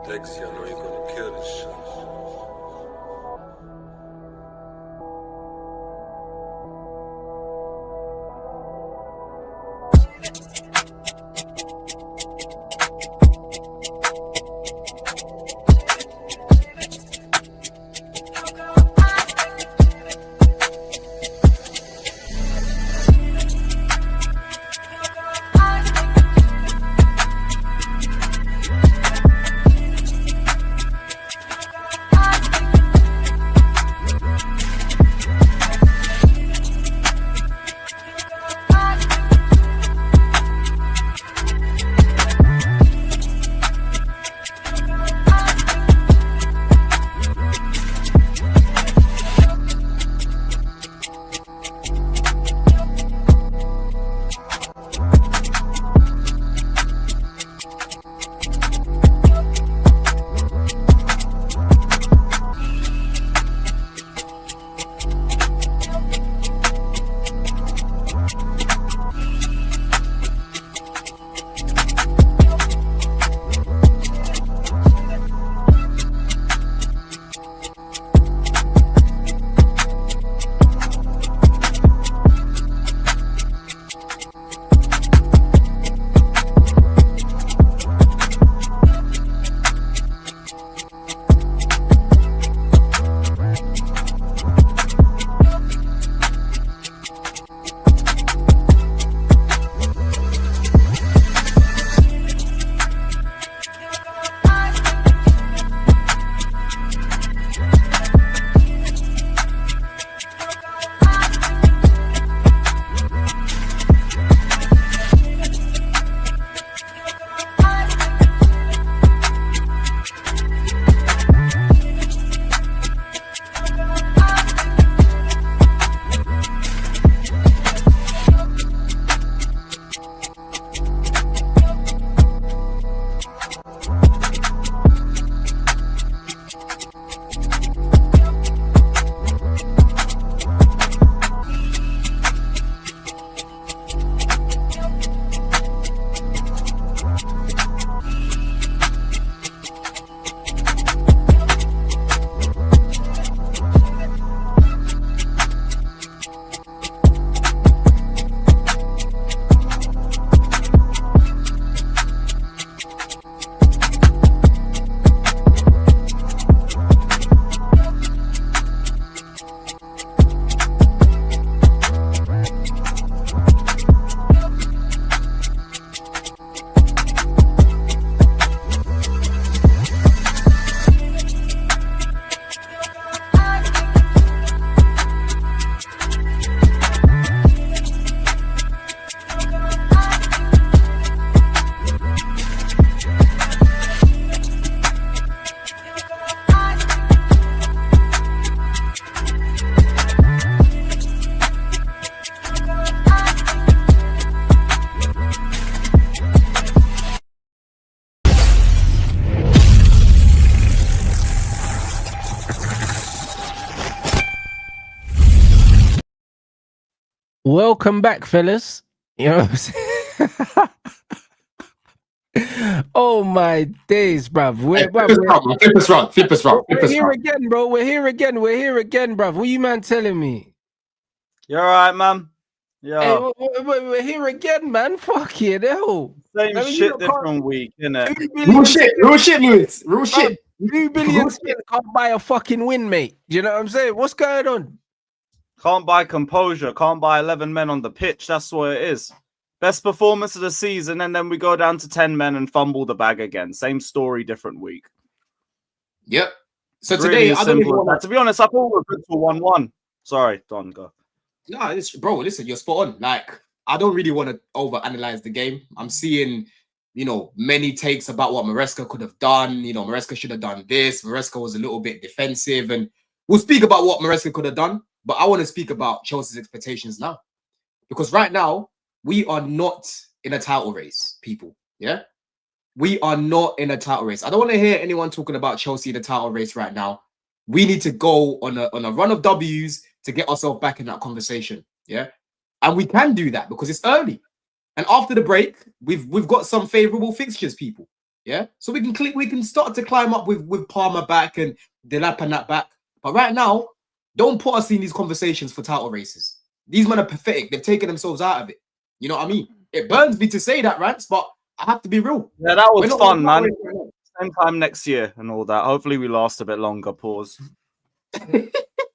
Dexy, I know you're gonna kill this shit. Welcome back, fellas. You know what I'm saying? Oh my days, bruv. Flip us round. We're here again, bro. We're here again, bruv. What you man telling me? You're alright, man. Yeah. Hey, we're here again, man. Fuck you, hell. Same shit, different week, innit? Real shit, Lewis. Real shit. 2 billion can't buy a fucking win, mate. Do you know what I'm saying? What's going on? Can't buy composure. Can't buy 11 men on the pitch. That's what it is. Best performance of the season, and then we go down to 10 men and fumble the bag again. Same story, different week. Yep. So really today, I don't even want to be honest, I thought we were good for 1-1. Sorry, Don, go. No, bro, listen, you're spot on. Like, I don't really want to overanalyze the game. I'm seeing, many takes about what Maresca could have done. Maresca should have done this. Maresca was a little bit defensive, and we'll speak about what Maresca could have done. But I want to speak about Chelsea's expectations now. Because right now, we are not in a title race, people. Yeah? We are not in a title race. I don't want to hear anyone talking about Chelsea in the title race right now. We need to go on a run of W's to get ourselves back in that conversation. Yeah? And we can do that because it's early. And after the break, we've got some favorable fixtures, people. Yeah, so we can start to climb up with Palmer back and Delap and that back. But right now, don't put us in these conversations for title races. These men are pathetic. They've taken themselves out of it. You know what I mean? It burns me to say that, Rants, but I have to be real. Yeah, that was fun, man. Right, Same time next year and all that. Hopefully we last a bit longer. Pause.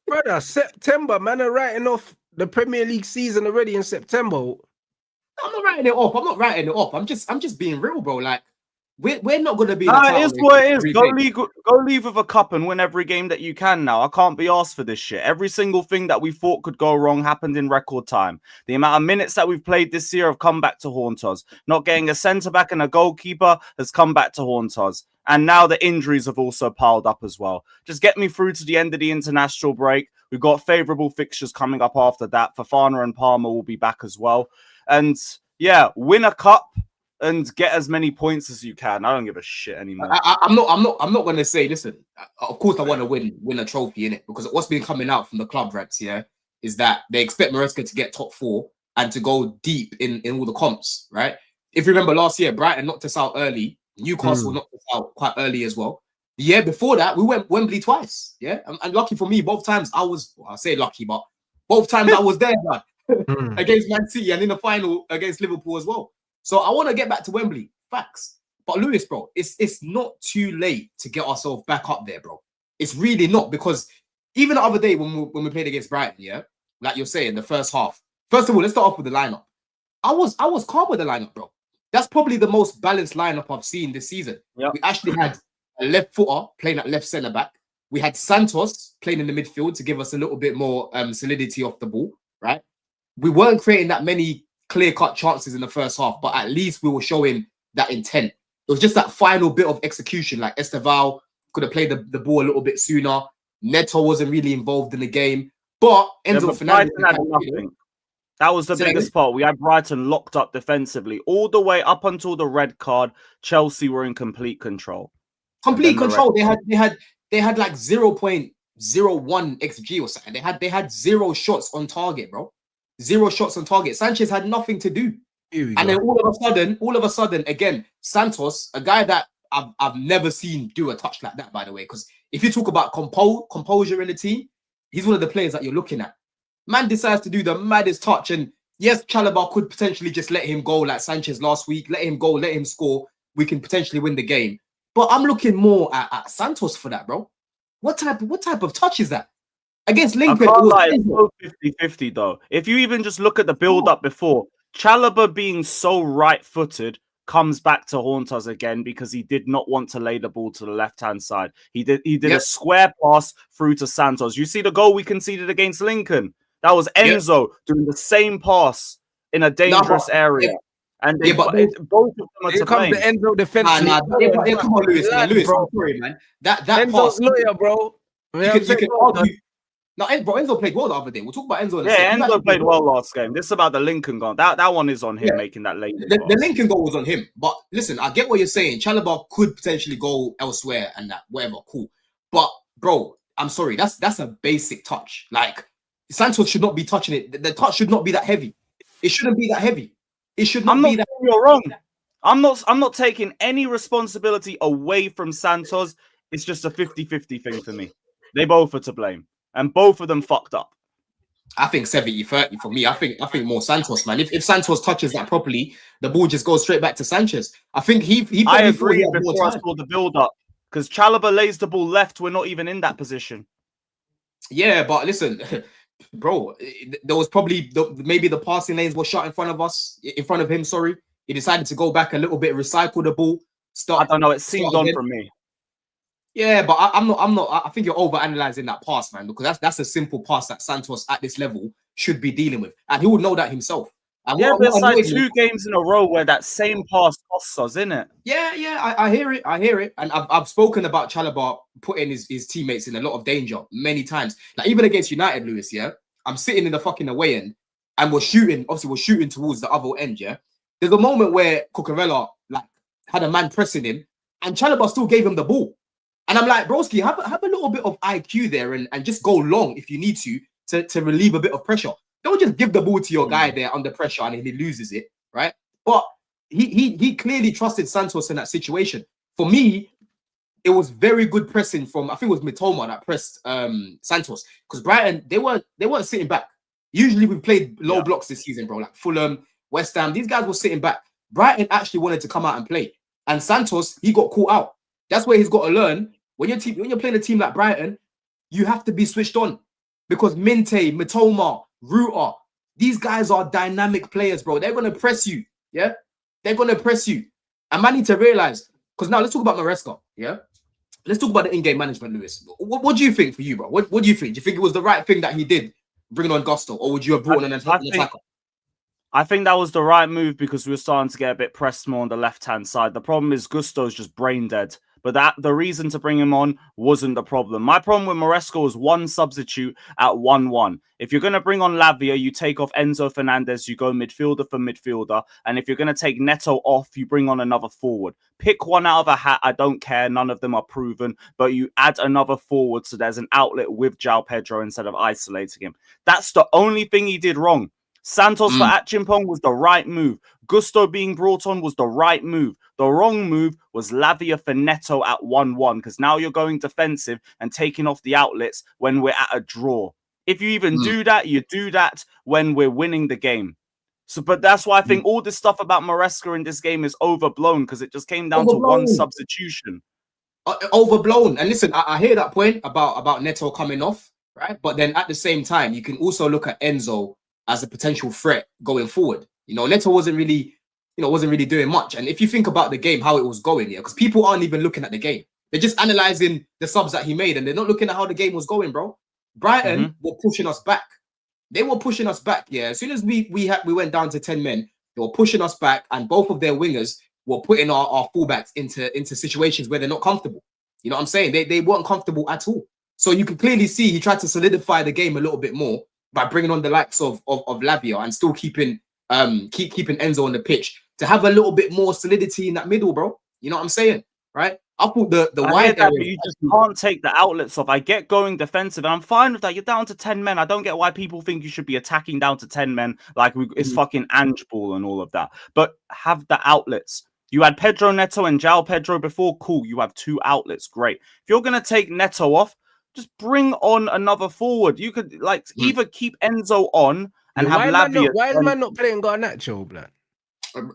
Brother, September, man, are writing off the Premier League season already in September. I'm not writing it off. I'm just being real, bro. Like, we're not going to be. Nah, it is what it is. Go leave with a cup and win every game that you can now. I can't be asked for this shit. Every single thing that we thought could go wrong happened in record time. The amount of minutes that we've played this year have come back to haunt us. Not getting a centre-back and a goalkeeper has come back to haunt us. And now the injuries have also piled up as well. Just get me through to the end of the international break. We've got favourable fixtures coming up after that. Fofana and Palmer will be back as well. And yeah, win a cup and get as many points as you can. I don't give a shit anymore. I'm not going to say. Listen, of course I want to win a trophy in it, because what's been coming out from the club Rants, yeah, is that they expect Maresca to get top 4 and to go deep in all the comps, right? If you remember last year, Brighton knocked us out early. Newcastle knocked us out quite early as well. The year before that, we went Wembley twice. Yeah, and lucky for me, both times I say lucky, but both times I was there, man, against Man City and in the final against Liverpool as well. So I want to get back to Wembley, facts. But Lewis, bro, it's not too late to get ourselves back up there, bro. It's really not, because even the other day when we played against Brighton, yeah, like you're saying, the first half. First of all, let's start off with the lineup. I was calm with the lineup, bro. That's probably the most balanced lineup I've seen this season. Yep. We actually had a left footer playing at left centre back. We had Santos playing in the midfield to give us a little bit more solidity off the ball, right? We weren't creating that many clear-cut chances in the first half, but at least we were showing that intent. It was just that final bit of execution. Like Esteval could have played the ball a little bit sooner. Neto wasn't really involved in the game, but Enzo Fernandez had nothing. That was the biggest part. We had Brighton locked up defensively all the way up until the red card. Chelsea were in complete control. Complete control. They had like 0.01 XG or something. They had 0 shots on target, bro. 0 shots on target. Sanchez had nothing to do. And then all of a sudden, again, Santos, a guy that I've never seen do a touch like that, by the way. Because if you talk about composure in the team, he's one of the players that you're looking at. Man decides to do the maddest touch, and yes, Chalobah could potentially just let him go like Sanchez last week. Let him go, let him score. We can potentially win the game. But I'm looking more at Santos for that, bro. What type of touch is that? Against Lincoln, I can't lie, it's so 50-50 though. If you even just look at the build-up before, Chalobah being so right-footed comes back to haunt us again, because he did not want to lay the ball to the left-hand side. He did a square pass through to Santos. You see the goal we conceded against Lincoln? That was Enzo doing the same pass in a dangerous area. And both of them are to blame. The Enzo defense. Come on, Lewis, bro. I'm sorry, man. That Enzo's pass, lawyer, bro. You can argue. No, bro, Enzo played well the other day. We'll talk about Enzo. Enzo played well last game. This is about the Lincoln goal. That one is on him making that late. The Lincoln goal was on him. But listen, I get what you're saying. Chalobah could potentially go elsewhere and that, whatever, cool. But bro, I'm sorry, that's a basic touch. Like, Santos should not be touching it. The touch should not be that heavy. It shouldn't be that heavy. It should not be that. You're wrong. I'm not taking any responsibility away from Santos. It's just a 50-50 thing for me. They both are to blame. And both of them fucked up. I think 70-30 for me. I think more Santos, man. If Santos touches that properly, the ball just goes straight back to Sanchez. I think he I agree before I saw the build-up. Because Chalobah lays the ball left, we're not even in that position. Yeah, but listen, bro, there was probably maybe the passing lanes were shut in front of him, sorry. He decided to go back a little bit, recycle the ball. I don't know, it seemed on from me. Yeah, but I'm not. I think you're over-analyzing that pass, man, because that's a simple pass that Santos at this level should be dealing with, and he would know that himself. And yeah, there's like 2 games in a row where that same pass costs us, isn't it? Yeah, I hear it, and I've spoken about Chalobah putting his teammates in a lot of danger many times. Like even against United, Lewis. Yeah, I'm sitting in the fucking away end, and we're shooting towards the other end. Yeah, there's a moment where Cucurella like had a man pressing him, and Chalobah still gave him the ball. And I'm like, broski, have a little bit of IQ there and just go long if you need to relieve a bit of pressure. Don't just give the ball to your guy there under pressure and he loses it, right? But he clearly trusted Santos in that situation. for me, it was very good pressing from, I think it was Mitoma that pressed Santos, because Brighton, they weren't sitting back. Usually we've played low blocks this season, bro, like Fulham, West Ham. These guys were sitting back. Brighton actually wanted to come out and play, and Santos, he got caught out. That's where he's got to learn. When you're playing a team like Brighton, you have to be switched on, because Minte, Mitoma, Ruta, these guys are dynamic players, bro. They're gonna press you, yeah. They're gonna press you, and man need to realize. Because now let's talk about Maresca, yeah. Let's talk about the in-game management, Lewis. What do you think for you, bro? What do you think? Do you think it was the right thing that he did, bringing on Gusto, or would you have brought on an attacker? I think that was the right move because we were starting to get a bit pressed more on the left-hand side. The problem is Gusto's just brain dead. But the reason to bring him on wasn't the problem. My problem with Maresca was one substitute at 1-1. If you're going to bring on Lavia, you take off Enzo Fernandez, you go midfielder for midfielder. And if you're going to take Neto off, you bring on another forward. Pick one out of a hat. I don't care. None of them are proven. But you add another forward so there's an outlet with João Pedro instead of isolating him. That's the only thing he did wrong. Santos for Achimpong was the right move. Gusto being brought on was the right move. The wrong move was Lavia for Neto at 1-1, because now you're going defensive and taking off the outlets when we're at a draw. If you even do that, you do that when we're winning the game. So, but that's why I think all this stuff about Maresca in this game is overblown, because it just came down to one substitution. Overblown. And listen, I hear that point about Neto coming off, right? But then at the same time, you can also look at Enzo as a potential threat going forward. You know, Neto wasn't really doing much. And if you think about the game, how it was going, yeah, because people aren't even looking at the game. They're just analyzing the subs that he made, and they're not looking at how the game was going, bro. Brighton were pushing us back. They were pushing us back, yeah. As soon as we went down to 10 men, they were pushing us back, and both of their wingers were putting our fullbacks into situations where they're not comfortable. You know what I'm saying? They weren't comfortable at all. So you can clearly see he tried to solidify the game a little bit more by bringing on the likes of Lavia and still keeping Enzo on the pitch to have a little bit more solidity in that middle, bro. You know what I'm saying, right? I thought the wide area, you just can't take the outlets off. I get going defensive, and I'm fine with that. You're down to 10 men. I don't get why people think you should be attacking down to 10 men like it's fucking Ange ball and all of that. But have the outlets. You had Pedro Neto and João Pedro before. Cool. You have two outlets. Great. If you're gonna take Neto off, just bring on another forward. You could either keep Enzo on and have Lavia. Why am I not playing Garnacho, blood?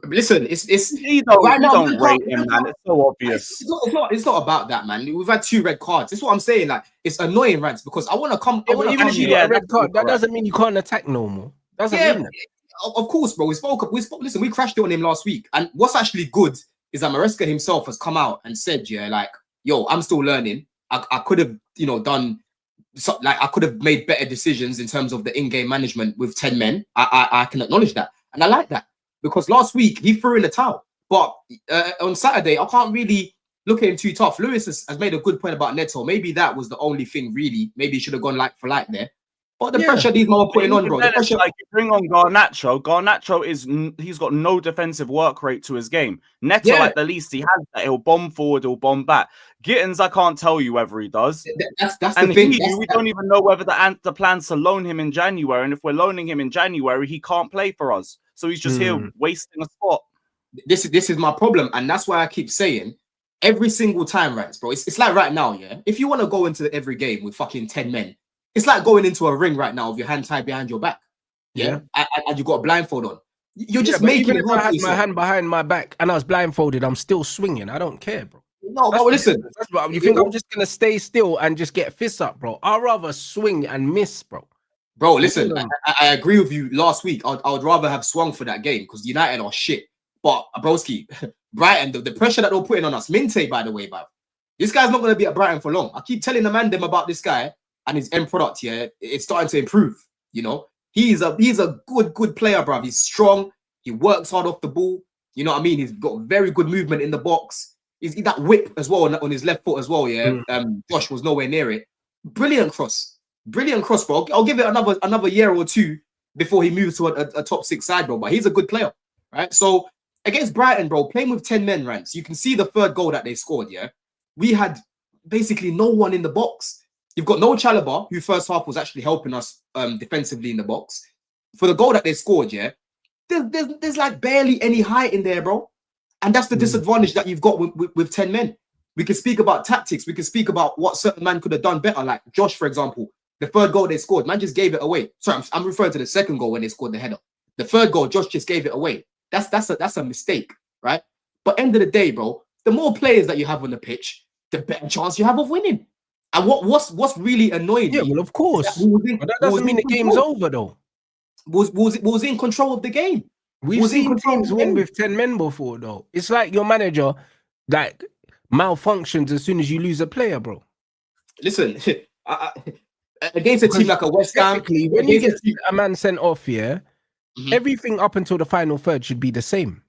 Listen, it's you don't rate him, man. It's so obvious. It's not about that, man. We've had 2 red cards. That's what I'm saying. Like, it's annoying, Rants, because I want to come. Yeah, even if you got a red card, that doesn't mean you can't attack no more. Doesn't mean that. Of course, bro. We spoke. Listen, we crashed it on him last week, and what's actually good is that Maresca himself has come out and said, yeah, like, yo, I'm still learning. I could have, done so, like, I could have made better decisions in terms of the in-game management with 10 men. I can acknowledge that, and I like that, because last week he threw in the towel. But on Saturday, I can't really look at him too tough. Lewis has made a good point about Neto. Maybe that was the only thing, really. Maybe he should have gone like for like there. But the pressure these men are putting on, bro. The pressure, like, you bring on Garnacho. Garnacho he's got no defensive work rate to his game. Neto, at the least, he has that. He'll bomb forward, he'll bomb back. Gittins, I can't tell you whether he does. That's the thing. We don't even know whether the plan's to loan him in January. And if we're loaning him in January, he can't play for us. So he's just here wasting a spot. This is my problem, and that's why I keep saying every single time, Rants, bro. It's like right now, yeah. If you want to go into every game with fucking 10 men. It's like going into a ring right now with your hand tied behind your back. Yeah. And you got a blindfold on. You're just making it. If I had my hand behind my back and I was blindfolded, I'm still swinging. I don't care, bro. No, but listen. You think I'm just going to stay still and just get fists up, bro? I'd rather swing and miss, bro. Bro, listen, I agree with you. Last week, I would rather have swung for that game because United are shit. But, broski, Brighton, the pressure that they're putting on us. Minte, by the way, bro. This guy's not going to be at Brighton for long. I keep telling the man them about this guy. And his end product here, it's starting to improve. You know, he's a good player, bruv. He's strong. He works hard off the ball. You know what I mean? He's got very good movement in the box. He's that whip as well on his left foot as well. Yeah, Josh was nowhere near it. Brilliant cross, bro. I'll give it another year or two before he moves to a top 6 side, bro. But he's a good player, right? So against Brighton, bro, playing with 10 men, Rants, you can see the third goal that they scored. Yeah, we had basically no one in the box. You've got no Chalobah, who first half was actually helping us defensively in the box. For the goal that they scored, yeah, there's like barely any height in there, bro. And that's the disadvantage that you've got with 10 men. We can speak about tactics. We can speak about what certain man could have done better. Like Josh, for example, the third goal they scored, man just gave it away. Sorry, I'm referring to the second goal when they scored the header. The third goal, Josh just gave it away. That's a mistake, right? But end of the day, bro, the more players that you have on the pitch, the better chance you have of winning. And what's really annoying me? Yeah, well, of course. But that doesn't mean the game's over, though. Was in control of the game. We've seen teams win with 10 men before, though. It's like your manager, like, malfunctions as soon as you lose a player, bro. Listen, against a team like a West Ham, when you get a man sent off here, everything up until the final third should be the same.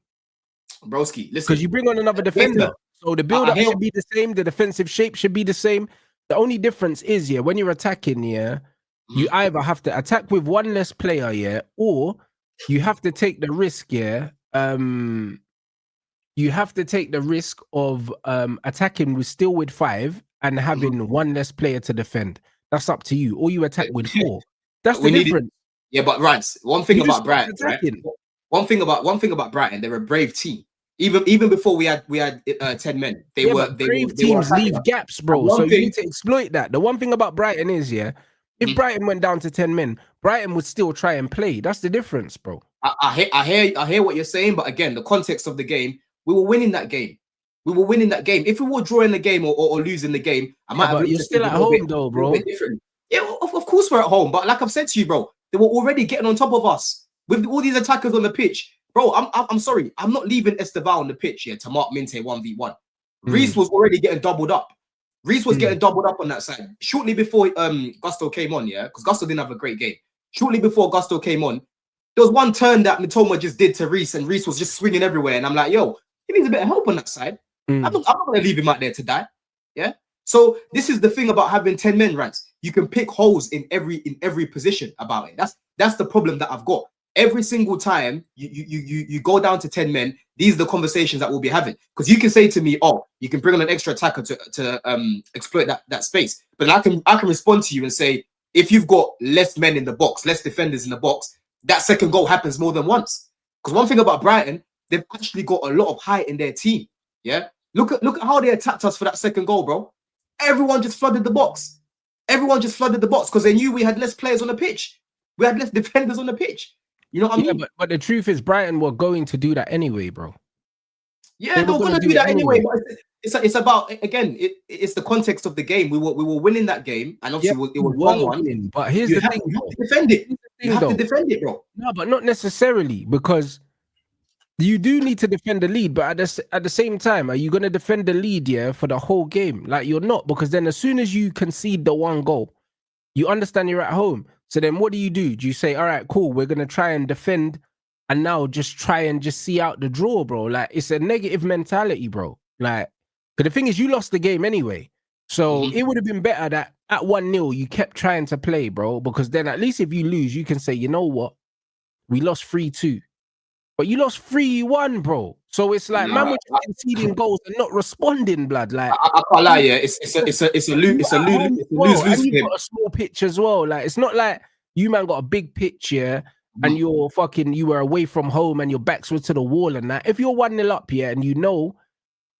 Broski, listen. Because you bring on another defender. So the build-up should be the same. The defensive shape should be the same. The only difference is, when you're attacking, you either have to attack with one less player, or you have to take the risk, you have to take the risk of attacking with 5 and having one less player to defend. That's up to you. Or you attack with 4. That's the difference. Yeah, but Rants, one thing about Brighton, right? One thing about Brighton, they're a brave team. Even before we had 10 men, they were brave teams leave gaps, bro. So you need to exploit that. The one thing about Brighton is, if Brighton went down to 10 men, Brighton would still try and play. That's the difference, bro. I hear what you're saying, but again, the context of the game, we were winning that game. If we were drawing the game or losing the game, I might have. But you're still at home, though, bro. Yeah, of course we're at home. But like I've said to you, bro, they were already getting on top of us with all these attackers on the pitch. Bro, I'm sorry. I'm not leaving Esteval on the pitch here to mark Minte 1v1. Reece was already getting doubled up. Reece was getting doubled up on that side. Shortly before Gusto came on, because Gusto didn't have a great game. Shortly before Gusto came on, there was one turn that Mitoma just did to Reece, and Reece was just swinging everywhere. And I'm like, yo, he needs a bit of help on that side. I'm not going to leave him out there to die. Yeah. So this is the thing about having 10 men, Rants. You can pick holes in every position about it. That's the problem that I've got. Every single time you go down to 10 men, these are the conversations that we'll be having. Because you can say to me, oh, you can bring on an extra attacker to exploit that space. But I can respond to you and say, if you've got less men in the box, less defenders in the box, that second goal happens more than once. Because one thing about Brighton, they've actually got a lot of height in their team. Yeah. Look at how they attacked us for that second goal, bro. Everyone just flooded the box. Because they knew we had less players on the pitch. We had less defenders on the pitch. You know what I mean? But the truth is, Brighton were going to do that anyway, bro. Yeah, they're going to do that anyway. But it's about, again, it's the context of the game. We were winning that game, and obviously it was 1-1. But here's the thing: you have to defend it. You have to defend it, bro. No, but not necessarily, because you do need to defend the lead. But at the same time, are you going to defend the lead, for the whole game? Like, you're not, because then as soon as you concede the one goal, you understand you're at home. So then what do? Do you say, all right, cool, we're going to try and defend and now just try and just see out the draw, bro? Like, it's a negative mentality, bro. Like, because the thing is, you lost the game anyway. So it would have been better that at 1-0, you kept trying to play, bro, because then at least if you lose, you can say, you know what? We lost 3-2. But you lost 3-1, bro. So it's like, man, we're just conceding goals and not responding, blood. Like, I can't lie, it's a lose-lose and you've got a small pitch as well. Like, it's not like you, man, got a big pitch, and you were away from home and your backs were to the wall and that. If you're 1-0 up here and you know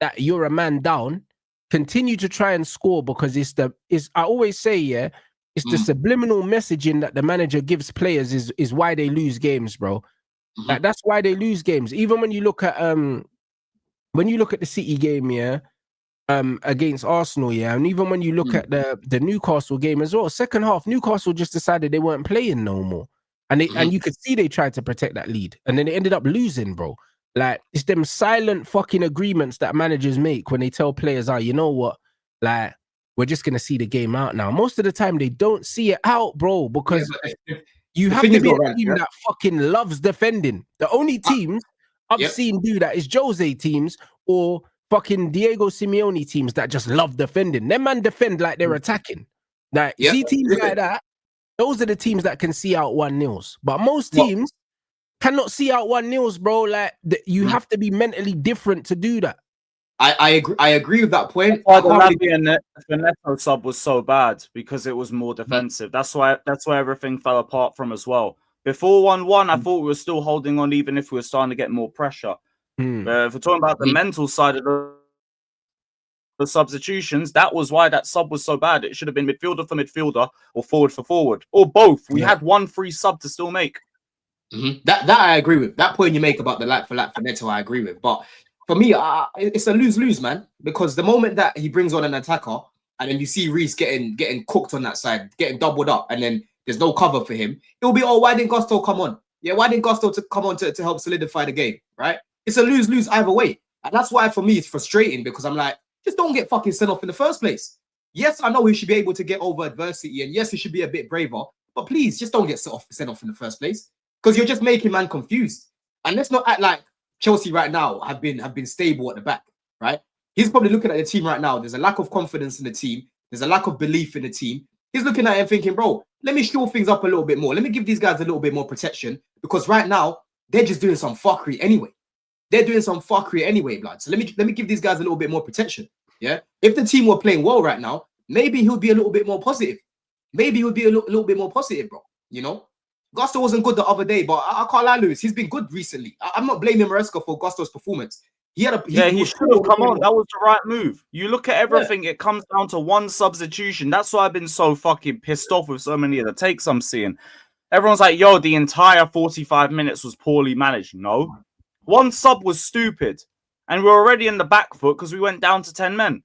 that you're a man down, continue to try and score, because I always say, it's the subliminal messaging that the manager gives players is why they lose games, bro. Like, that's why they lose games. Even when you look at the City game, against Arsenal, and even when you look at the Newcastle game as well, second half, Newcastle just decided they weren't playing no more. And and you could see they tried to protect that lead. And then they ended up losing, bro. Like, it's them silent fucking agreements that managers make when they tell players, you know what? Like, we're just going to see the game out now. Most of the time, they don't see it out, bro, because you have to be a team that fucking loves defending. The only teams I've seen do that is Jose teams or fucking Diego Simeone teams that just love defending. Them man defend like they're attacking. Like, see teams like that, those are the teams that can see out 1-0s. But most teams cannot see out 1-0s, bro. Like, you have to be mentally different to do that. I agree with that point. That's why the Neto sub was so bad, because it was more defensive. That's why everything fell apart from as well. Before 1-1, I thought we were still holding on, even if we were starting to get more pressure. If we're talking about the mental side of the substitutions, that was why that sub was so bad. It should have been midfielder for midfielder or forward for forward or both. We had one free sub to still make. That I agree with. That point you make about the like for Neto, I agree with. But for me, it's a lose-lose, man. Because the moment that he brings on an attacker, and then you see Reece getting cooked on that side, getting doubled up, and then there's no cover for him, it'll be, oh, why didn't Gusto come on? Yeah, why didn't Gusto come on to help solidify the game, right? It's a lose-lose either way. And that's why, for me, it's frustrating because I'm like, just don't get fucking sent off in the first place. Yes, I know he should be able to get over adversity, and yes, he should be a bit braver, but please, just don't get sent off in the first place. Because you're just making man confused. And let's not act like Chelsea right now have been stable at the back, right? He's probably looking at the team right now. There's a lack of confidence in the team. There's a lack of belief in the team. He's looking at it and thinking, bro, let me shore things up a little bit more. Let me give these guys a little bit more protection. Because right now, they're just doing some fuckery anyway. They're doing some fuckery anyway, blood. So let me give these guys a little bit more protection. Yeah. If the team were playing well right now, maybe he'll be a little bit more positive. Maybe he'll be a little bit more positive, bro. You know? Gusto wasn't good the other day, but I can't lie, Lewis. He's been good recently. I'm not blaming Maresca for Gusto's performance. He should have come on. That was the right move. You look at everything, it comes down to one substitution. That's why I've been so fucking pissed off with so many of the takes I'm seeing. Everyone's like, yo, the entire 45 minutes was poorly managed. No. One sub was stupid. And we're already in the back foot because we went down to 10 men.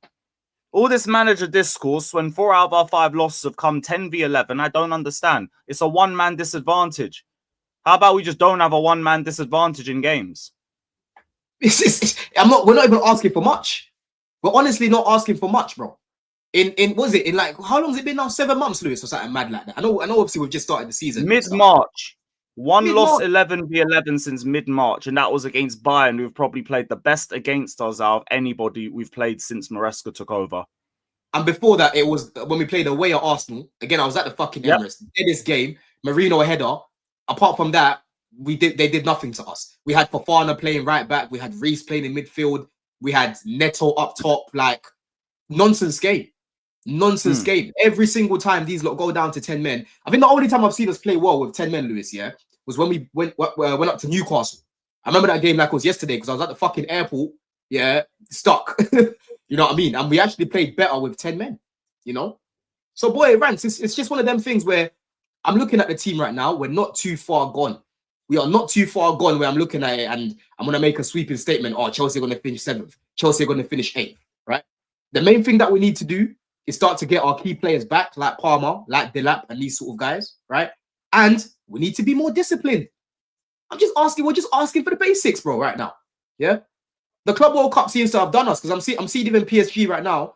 All this manager discourse when 4 out of our 5 losses have come 10v11, I don't understand. It's a one-man disadvantage. How about we just don't have a one-man disadvantage in games? We're not even asking for much. We're honestly not asking for much, bro. In like, how long has it been now? 7 months, Lewis, or something mad like that. I know obviously we've just started the season. Mid-March. One loss 11v11 since mid-March, and that was against Bayern, who've probably played the best against us out of anybody we've played since Maresca took over. And before that, it was when we played away at Arsenal. Again, I was at the fucking Emirates. Did this game, Marino header. Apart from that, they did nothing to us. We had Fofana playing right back. We had Reece playing in midfield. We had Neto up top. Like, nonsense game. Nonsense game. Every single time these lot go down to 10 men. I think the only time I've seen us play well with 10 men, Lewis, was when we went up to Newcastle. I remember that game like it was yesterday because I was at the fucking airport, stuck. You know what I mean? And we actually played better with 10 men, you know? So, boy, Rants, it's just one of them things where I'm looking at the team right now. We're not too far gone. We are not too far gone where I'm looking at it and I'm going to make a sweeping statement. Oh, Chelsea are going to finish 7th. Chelsea are going to finish 8th, right? The main thing that we need to do is start to get our key players back, like Palmer, like Delap, and these sort of guys, right? And we need to be more disciplined. We're just asking for the basics, bro, right now. Yeah? The Club World Cup seems to have done us because I'm seeing even PSG right now.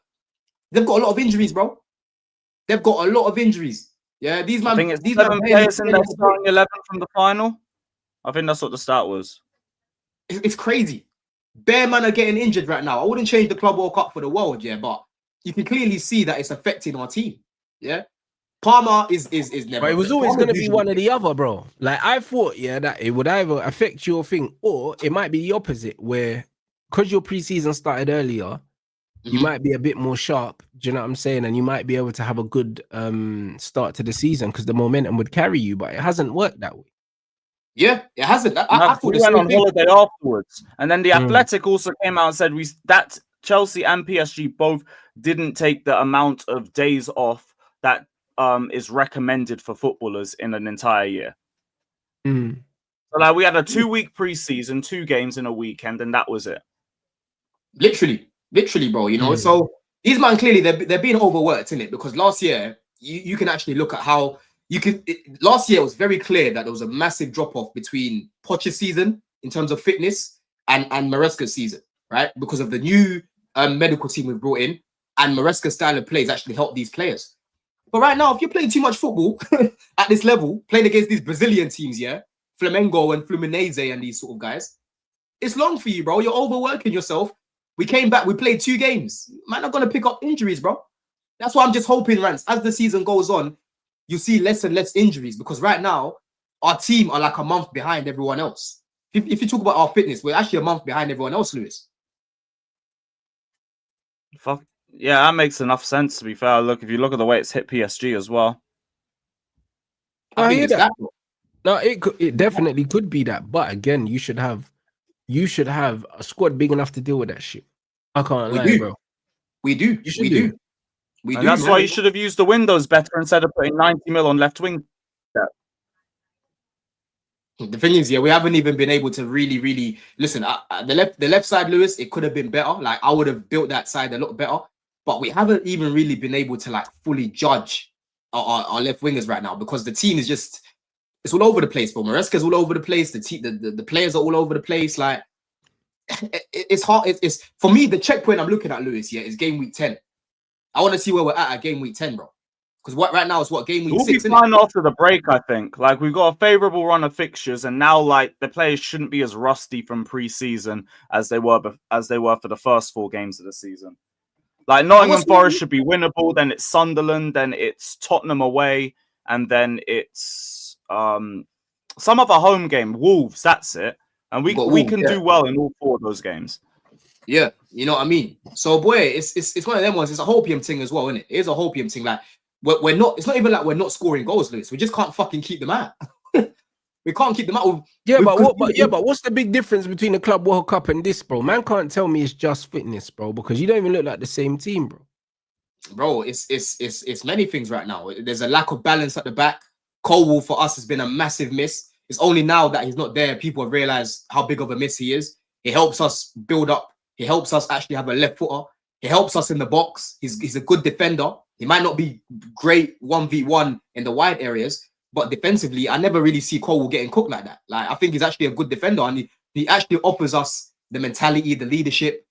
They've got a lot of injuries, bro. They've got a lot of injuries. Yeah, these man. I think it's 7 players in their starting 11 from the final. I think that's what the start was. It's crazy. Bare man are getting injured right now. I wouldn't change the Club World Cup for the world, but you can clearly see that it's affecting our team. Yeah. Palmer is never. But it was always going to be one or the other, bro. Like I thought, that it would either affect your thing or it might be the opposite, where because your preseason started earlier, you might be a bit more sharp. Do you know what I'm saying? And you might be able to have a good start to the season because the momentum would carry you. But it hasn't worked that way. Yeah, it hasn't. I thought we went on holiday afterwards, and then the Athletic also came out and said that Chelsea and PSG both didn't take the amount of days off that is recommended for footballers in an entire year. So like we had a 2-week preseason, 2 games in a weekend, and that was it. Literally, bro. You know, so these man clearly they're being overworked in it because last year you can actually look at how last year it was very clear that there was a massive drop off between Poch's season in terms of fitness and Maresca's season, right? Because of the new medical team we've brought in, and Maresca's style of plays actually helped these players. But right now, if you're playing too much football at this level, playing against these Brazilian teams, Flamengo and Fluminense and these sort of guys, it's long for you, bro. You're overworking yourself. We came back, we played 2 games. Man, not gonna pick up injuries, bro. That's why I'm just hoping, Rants, as the season goes on, you see less and less injuries because right now our team are like a month behind everyone else. If you talk about our fitness, we're actually a month behind everyone else, Lewis. Fuck. Yeah, that makes enough sense, to be fair. Look, if you look at the way it's hit PSG as well. I hear that. No, it definitely could be that. But again, you should have you should have a squad big enough to deal with that shit. I can't We lie, do. bro. We do. You should We do. do. We And do, that's man. why you should have used the windows better instead of putting 90 mil on left wing. The thing is, yeah, we haven't even been able to really listen. The left side, Lewis, it could have been better. Like I would have built that side a lot better, but we haven't even really been able to like fully judge our left wingers right now because the team is just it's all over the place. Bro, Maresca's all over the place. The players are all over the place. Like it's hard. It's for me the checkpoint I'm looking at, Lewis. Yeah, is game week 10. I want to see where we're at game week 10, bro. Because right now is what game week We'll 6. be fine after the break, I think. Like we've got a favorable run of fixtures, and now like the players shouldn't be as rusty from pre-season as they were for the first 4 games of the season. Like Nottingham Forest should be winnable. Then it's Sunderland. Then it's Tottenham away, and then it's some other home game, Wolves. That's it, and we can do well in all 4 of those games. Yeah, you know what I mean. So boy, it's one of them ones. It's a hopium thing as well, isn't it? It is a hopium thing. Like we're not. It's not even like we're not scoring goals, Lewis. We just can't fucking keep them out. We can't keep them out. But what's the big difference between the Club World Cup and this, bro? Man can't tell me it's just fitness, bro, because you don't even look like the same team, bro. Bro, it's many things right now. There's a lack of balance at the back. Colwell for us has been a massive miss. It's only now that he's not there people have realized how big of a miss he is. He helps us build up. He helps us actually have a left footer. He helps us in the box. He's a good defender. He might not be great 1v1 in the wide areas, but defensively, I never really see Colwell getting cooked like that. Like I think he's actually a good defender, and he actually offers us the mentality, the leadership.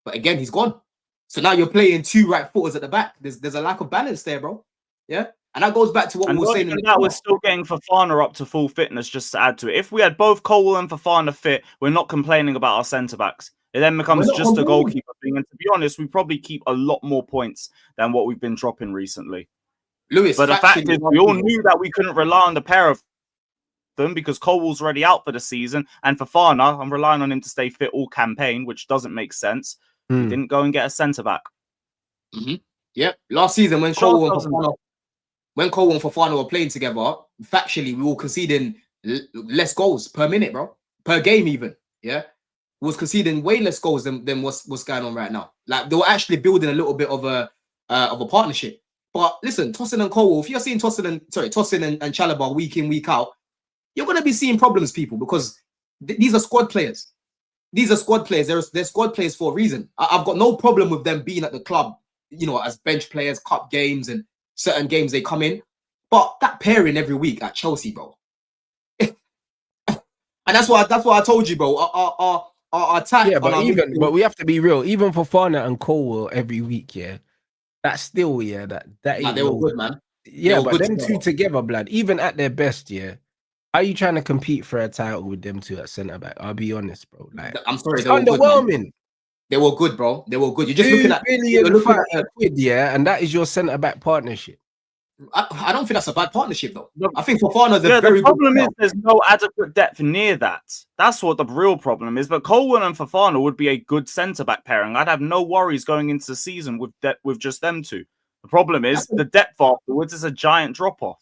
But again, he's gone. So now you're playing 2 right footers at the back. There's a lack of balance there, bro. Yeah, and that goes back to what we were saying. That we're still getting Fofana up to full fitness. Just to add to it, if we had both Colwell and Fofana fit, we're not complaining about our centre backs. It then becomes just a goalkeeper thing. And to be honest, we probably keep a lot more points than what we've been dropping recently. Lewis, but the fact is, we all knew that we couldn't rely on the pair of them because Colwell's already out for the season, and Fofana, I'm relying on him to stay fit all campaign, which doesn't make sense. We didn't go and get a centre back. Yep, last season when Colwell and Fofana were playing together, factually we were conceding less goals per minute, bro, per game even. Yeah, we was conceding way less goals than what's going on right now. Like they were actually building a little bit of a partnership. But listen, Tosin and Colwell, if you're seeing Tosin and Chalobah week in, week out, you're going to be seeing problems, people, because these are squad players. These are squad players. They're squad players for a reason. I've got no problem with them being at the club, you know, as bench players, cup games and certain games they come in. But that pairing every week at Chelsea, bro. And that's why I told you, bro. Our attack. Yeah, but we have to be real. Even for Fofana and Colwell every week, yeah. That's still, that ain't they were good, man. Yeah, but them two together, blood, even at their best, yeah. How are you trying to compete for a title with them two at centre back? I'll be honest, bro. Like, I'm sorry, it's underwhelming. They were good, bro. They were good. You're just looking at quid, yeah, and that is your centre back partnership. I don't think that's a bad partnership, though. I think Fofana's the problem is there's no adequate depth near that. That's what the real problem is. But Colwell and Fofana would be a good centre-back pairing. I'd have no worries going into the season with just them two. The problem is the depth afterwards is a giant drop-off.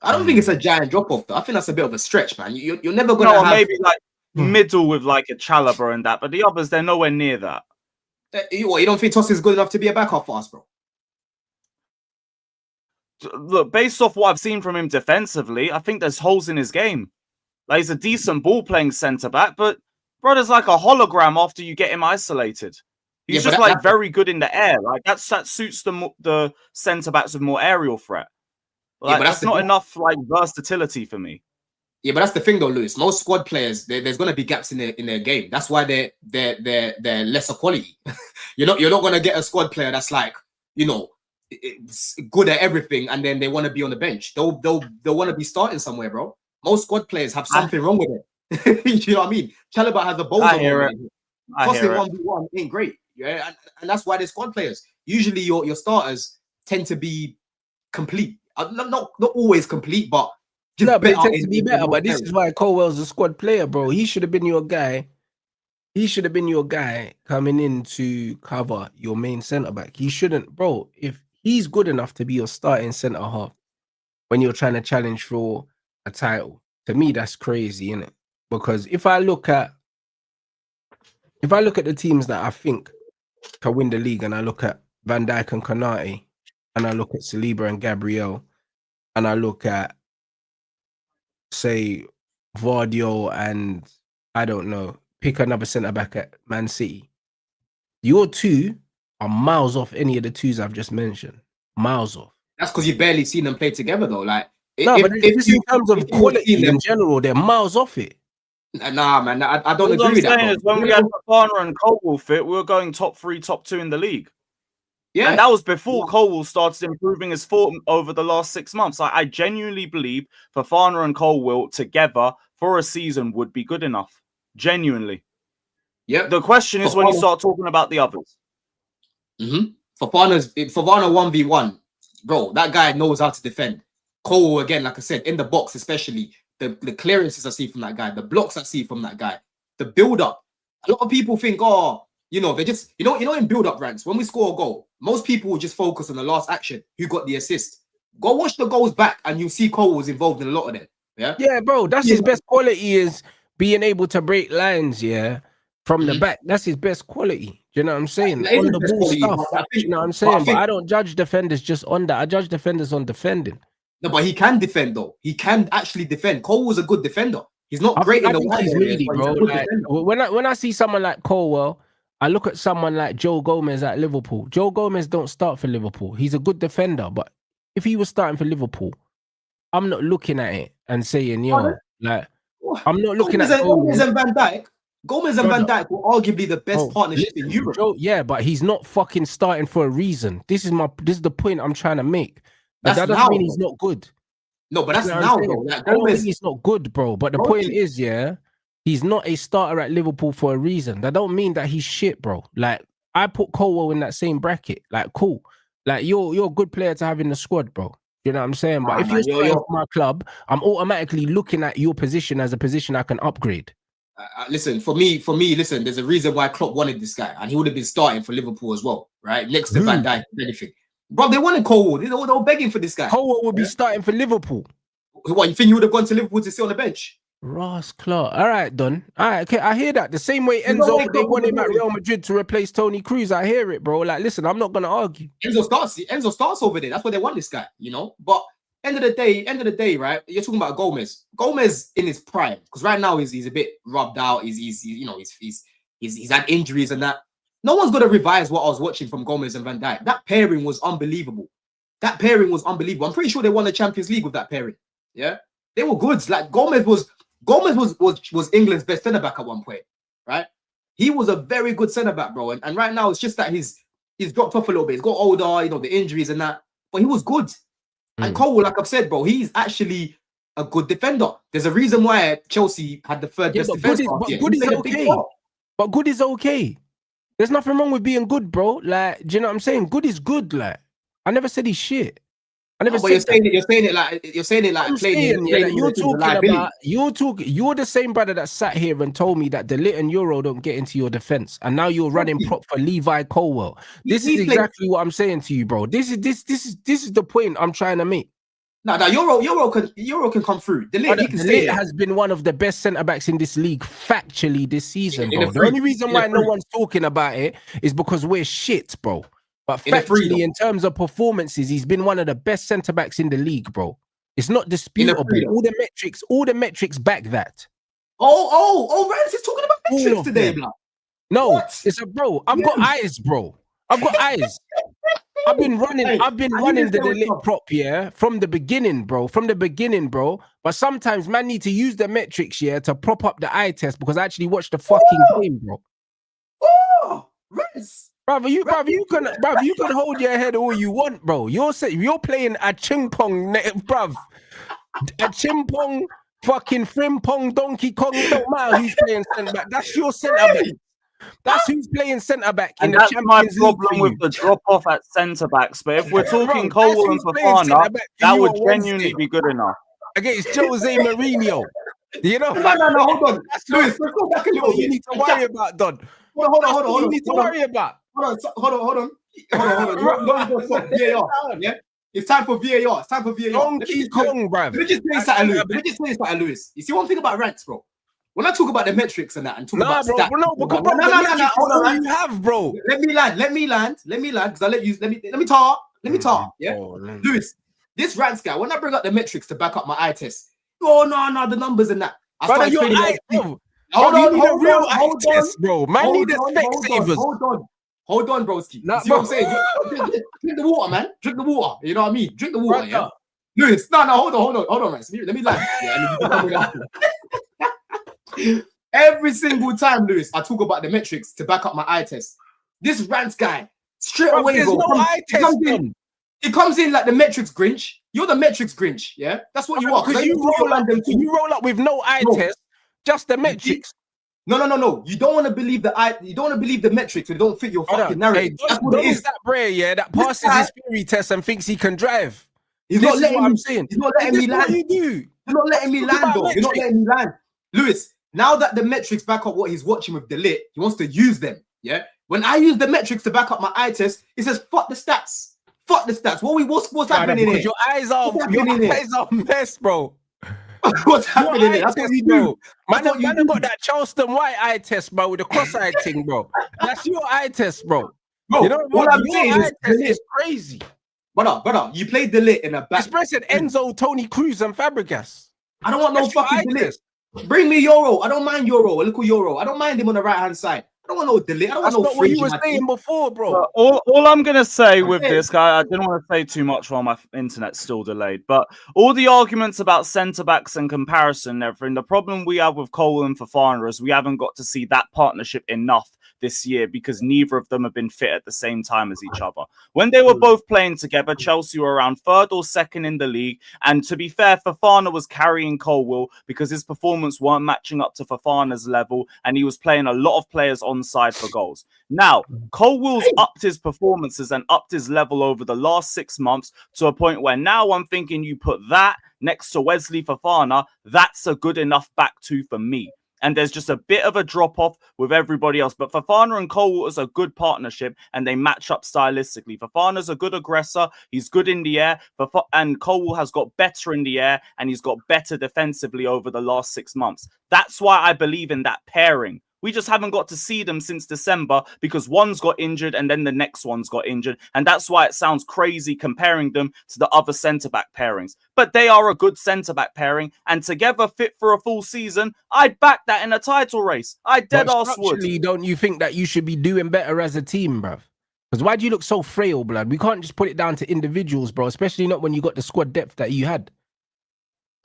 I don't think it's a giant drop-off, though. I think that's a bit of a stretch, man. You're never going to have... maybe like middle with like a Chalobah and that, but the others, they're nowhere near that. You don't think Tosin's good enough to be a backup for us, bro? Look, based off what I've seen from him defensively, I think there's holes in his game. Like he's a decent ball-playing centre-back, but brother's like a hologram after you get him isolated. He's just like very good in the air. Like that suits the centre-backs with more aerial threat. Like, but that's not enough like versatility for me. Yeah, but that's the thing though, Lewis. Most squad players, there's going to be gaps in their game. That's why they're lesser quality. you're not going to get a squad player that's like, you know, it's good at everything, and then they want to be on the bench. They'll want to be starting somewhere, bro. Most squad players have something wrong with it. You know what I mean? Chalobah has a bowl. I hear it. Costing 1v1 ain't great. Yeah, and that's why they're squad players. Usually your starters tend to be complete. Not always complete, but just no, but it tends to be better. But this is why Colwell's a squad player, bro. He should have been your guy. He should have been your guy coming in to cover your main centre back. He shouldn't, bro. If he's good enough to be your starting centre half when you're trying to challenge for a title, to me that's crazy, isn't it? Because if I look at if I look at the teams that I think can win the league, and I look at Van Dijk and Konate, and I look at Saliba and Gabriel, and I look at, say, Vardio and, I don't know, pick another centre-back at Man City. Your two are miles off any of the twos I've just mentioned. Miles off. That's because you've barely seen them play together, though. Like, No, but just in terms of quality in general, they're miles off it. Nah, man, I don't All agree with I'm that. saying is when we had Fofana and Colwill fit, we were going top 3, top 2 in the league. Yeah, and that was before Colwill started improving his form over the last 6 months. I genuinely believe Fofana and Colwill together for a season would be good enough. Genuinely. Yeah. The question is when you start talking about the others. Fofana 1v1, bro. That guy knows how to defend. Colwill, again, like I said, in the box, especially the clearances I see from that guy, the blocks I see from that guy, the build-up. A lot of people think, oh, you know, they just, you know, in build-up ranks, when we score a goal, most people will just focus on the last action, who got the assist. Go watch the goals back, and you see Cole was involved in a lot of them. Yeah, bro. That's his best quality, is being able to break lines. From the back. That's his best quality. Do you know what I'm saying? On the ball stuff. You know what I'm saying? But I don't judge defenders just on that. I judge defenders on defending. No, but he can defend though. He can actually defend. Cole was a good defender. He's not great in the wide areas, bro. Like, when I see someone like Colwill, I look at someone like Joe Gomez at Liverpool. Joe Gomez don't start for Liverpool. He's a good defender, but if he was starting for Liverpool, I'm not looking at it and saying, yo, like, I'm not looking at Gomez and Van Dijk. Gomez and Van Dijk were arguably the best partnership in Europe. Joe, yeah, but he's not fucking starting for a reason. This is the point I'm trying to make. That doesn't mean he's not good. No, but that's now, bro. Like, I don't think he's not good, bro. But the point is, he's not a starter at Liverpool for a reason. That don't mean that he's shit, bro. Like, I put Colwill in that same bracket. Like, cool. Like, you're a good player to have in the squad, bro. You know what I'm saying? But if you're starting for my club, I'm automatically looking at your position as a position I can upgrade. Listen, for me, listen, there's a reason why Klopp wanted this guy, and he would have been starting for Liverpool as well, right? Next to Van Dijk, anything. Bro, they wanted Colwill. They were begging for this guy. Colwill would be starting for Liverpool. What, you think he would have gone to Liverpool to sit on the bench? Ross Clark. All right, Don. All right, okay, I hear that. The same way Enzo, they want him at Real Madrid to replace Toni Kroos. I hear it, bro. Like, listen, I'm not going to argue. Enzo starts over there. That's why they want this guy, you know? But end of the day, right? You're talking about Gomez. Gomez in his prime, because right now he's a bit rubbed out. He's had injuries and that. No one's gonna revise what I was watching from Gomez and Van Dijk. That pairing was unbelievable. I'm pretty sure they won the Champions League with that pairing. Yeah, they were good. Like Gomez was England's best centre back at one point, right? He was a very good centre back, bro. And right now it's just that he's dropped off a little bit. He's got older, you know, the injuries and that. But he was good. And Cole, like I've said, bro, he's actually a good defender. There's a reason why Chelsea had the third best defense. Good is okay. But good is okay. There's nothing wrong with being good, bro. Like, do you know what I'm saying? Good is good. Like, I never said he's shit. I never said you're saying it like you're the same brother that sat here and told me that the Lit and Euro don't get into your defense, and now you're running prop for Levi Colwill. This is exactly what I'm saying to you, bro. This is the point I'm trying to make. No, Euro can come through. The Lit has been one of the best centre backs in this league factually this season, bro. The only reason why no one's talking about it is because we're shit, bro. But factually, in terms of performances, he's been one of the best centre backs in the league, bro. It's not disputable. All the metrics back that. Rants is talking about metrics today, bro. No, bro. I've got eyes, bro. I've got eyes. I've been running the Lit prop, from the beginning, bro. But sometimes man need to use the metrics, to prop up the eye test, because I actually watched the fucking game, bro. Oh, Rants. Brother, you can hold your head all you want, bro. You're playing a chimpong, bruv. A chimpong, fucking frimpong, Donkey Kong. It don't matter who's playing centre back. That's your centre back. That's who's playing centre back in the Champions League. That's my problem with the drop off at centre backs. But if we're talking Colwill and Fofana, that would genuinely be good enough. Against Jose Mourinho. You know? No, hold on. Lewis, let's go back a little bit. You need to worry about, Don. Hold on. You need to worry about. Hold on. Yeah? It's time for VAR. Donkey Kong, bruv. Let me just say something, Lewis. You see one thing about Rants, bro? when I talk about the metrics and that, and talk Nah, about bro, stats, no, because bro, no, hold on, man. you have, bro. Let me land, because I let me talk. Yeah, Oh, Lewis, this Rants guy, when I bring up the metrics to back up my eye test, oh no, the numbers and that. I Brother, started your trading eye, like, bro. hold on, eye test, bro. Man, need the Specsavers. Hold on, broski. Nah, You see bro. what I'm saying? Drink the water, man. Drink the water. You know what I mean? Drink the water, Brother. yeah. Lewis, no, hold on, man. Let me land. Yeah, and then you can come with that. Every single time, Lewis, I talk about the metrics to back up my eye test. This Rants guy, straight away, there's bro. no eye test, man. He comes in like the metrics Grinch. You're the metrics Grinch, yeah? That's what you are. Because you roll up with no eye test, just the metrics. No. You don't want to believe the eye. You don't want to believe the metrics. They don't fit your fucking narrative. Hey, That's what it is. That Bray, yeah, that passes his theory test and thinks he can drive. He's not letting me. I'm saying. He's not letting me land. You do. You're not letting me land, though. You're not letting me land, Lewis. Now that the metrics back up what he's watching with Delit, he wants to use them. Yeah. When I use the metrics to back up my eye test, he says, "Fuck the stats. Fuck the stats." What's happening here? Your eyes are mess, bro. What's happening here? That's what you do. Man, got that Charleston White eye test, bro, with the cross-eye thing, bro. That's your eye test, bro. You know what I'm saying? Eye test is crazy. Brother, you played Delit in a back. Express it, Enzo, Tony Cruz, and Fabregas. I don't want no fucking Delit. Bring me Euro. I don't mind Euro. A little Euro. I don't mind him on the right-hand side. I don't want no Delit. I don't want no That's not what you were saying before, bro. All I'm going to say with this guy, I didn't want to say too much while my internet's still delayed, but all the arguments about centre-backs and comparison and everything, the problem we have with Cole and Fofana is we haven't got to see that partnership enough this year because neither of them have been fit at the same time as each other. When they were both playing together, Chelsea were around third or second in the league. And to be fair, Fofana was carrying Colwill because his performance weren't matching up to Fofana's level. And he was playing a lot of players onside for goals. Now, Colwill's upped his performances and upped his level over the last 6 months to a point where now I'm thinking you put that next to Wesley Fofana, that's a good enough back two for me. And there's just a bit of a drop-off with everybody else. But Fofana and Cole is a good partnership, and they match up stylistically. Fofana's a good aggressor. He's good in the air. And Cole has got better in the air, and he's got better defensively over the last 6 months. That's why I believe in that pairing. We just haven't got to see them since December because one's got injured and then the next one's got injured. And that's why it sounds crazy comparing them to the other centre-back pairings. But they are a good centre-back pairing and together fit for a full season. I'd back that in a title race. I dead-ass would. Don't you think that you should be doing better as a team, bruv? Because why do you look so frail, blood? We can't just put it down to individuals, bro, especially not when you got the squad depth that you had.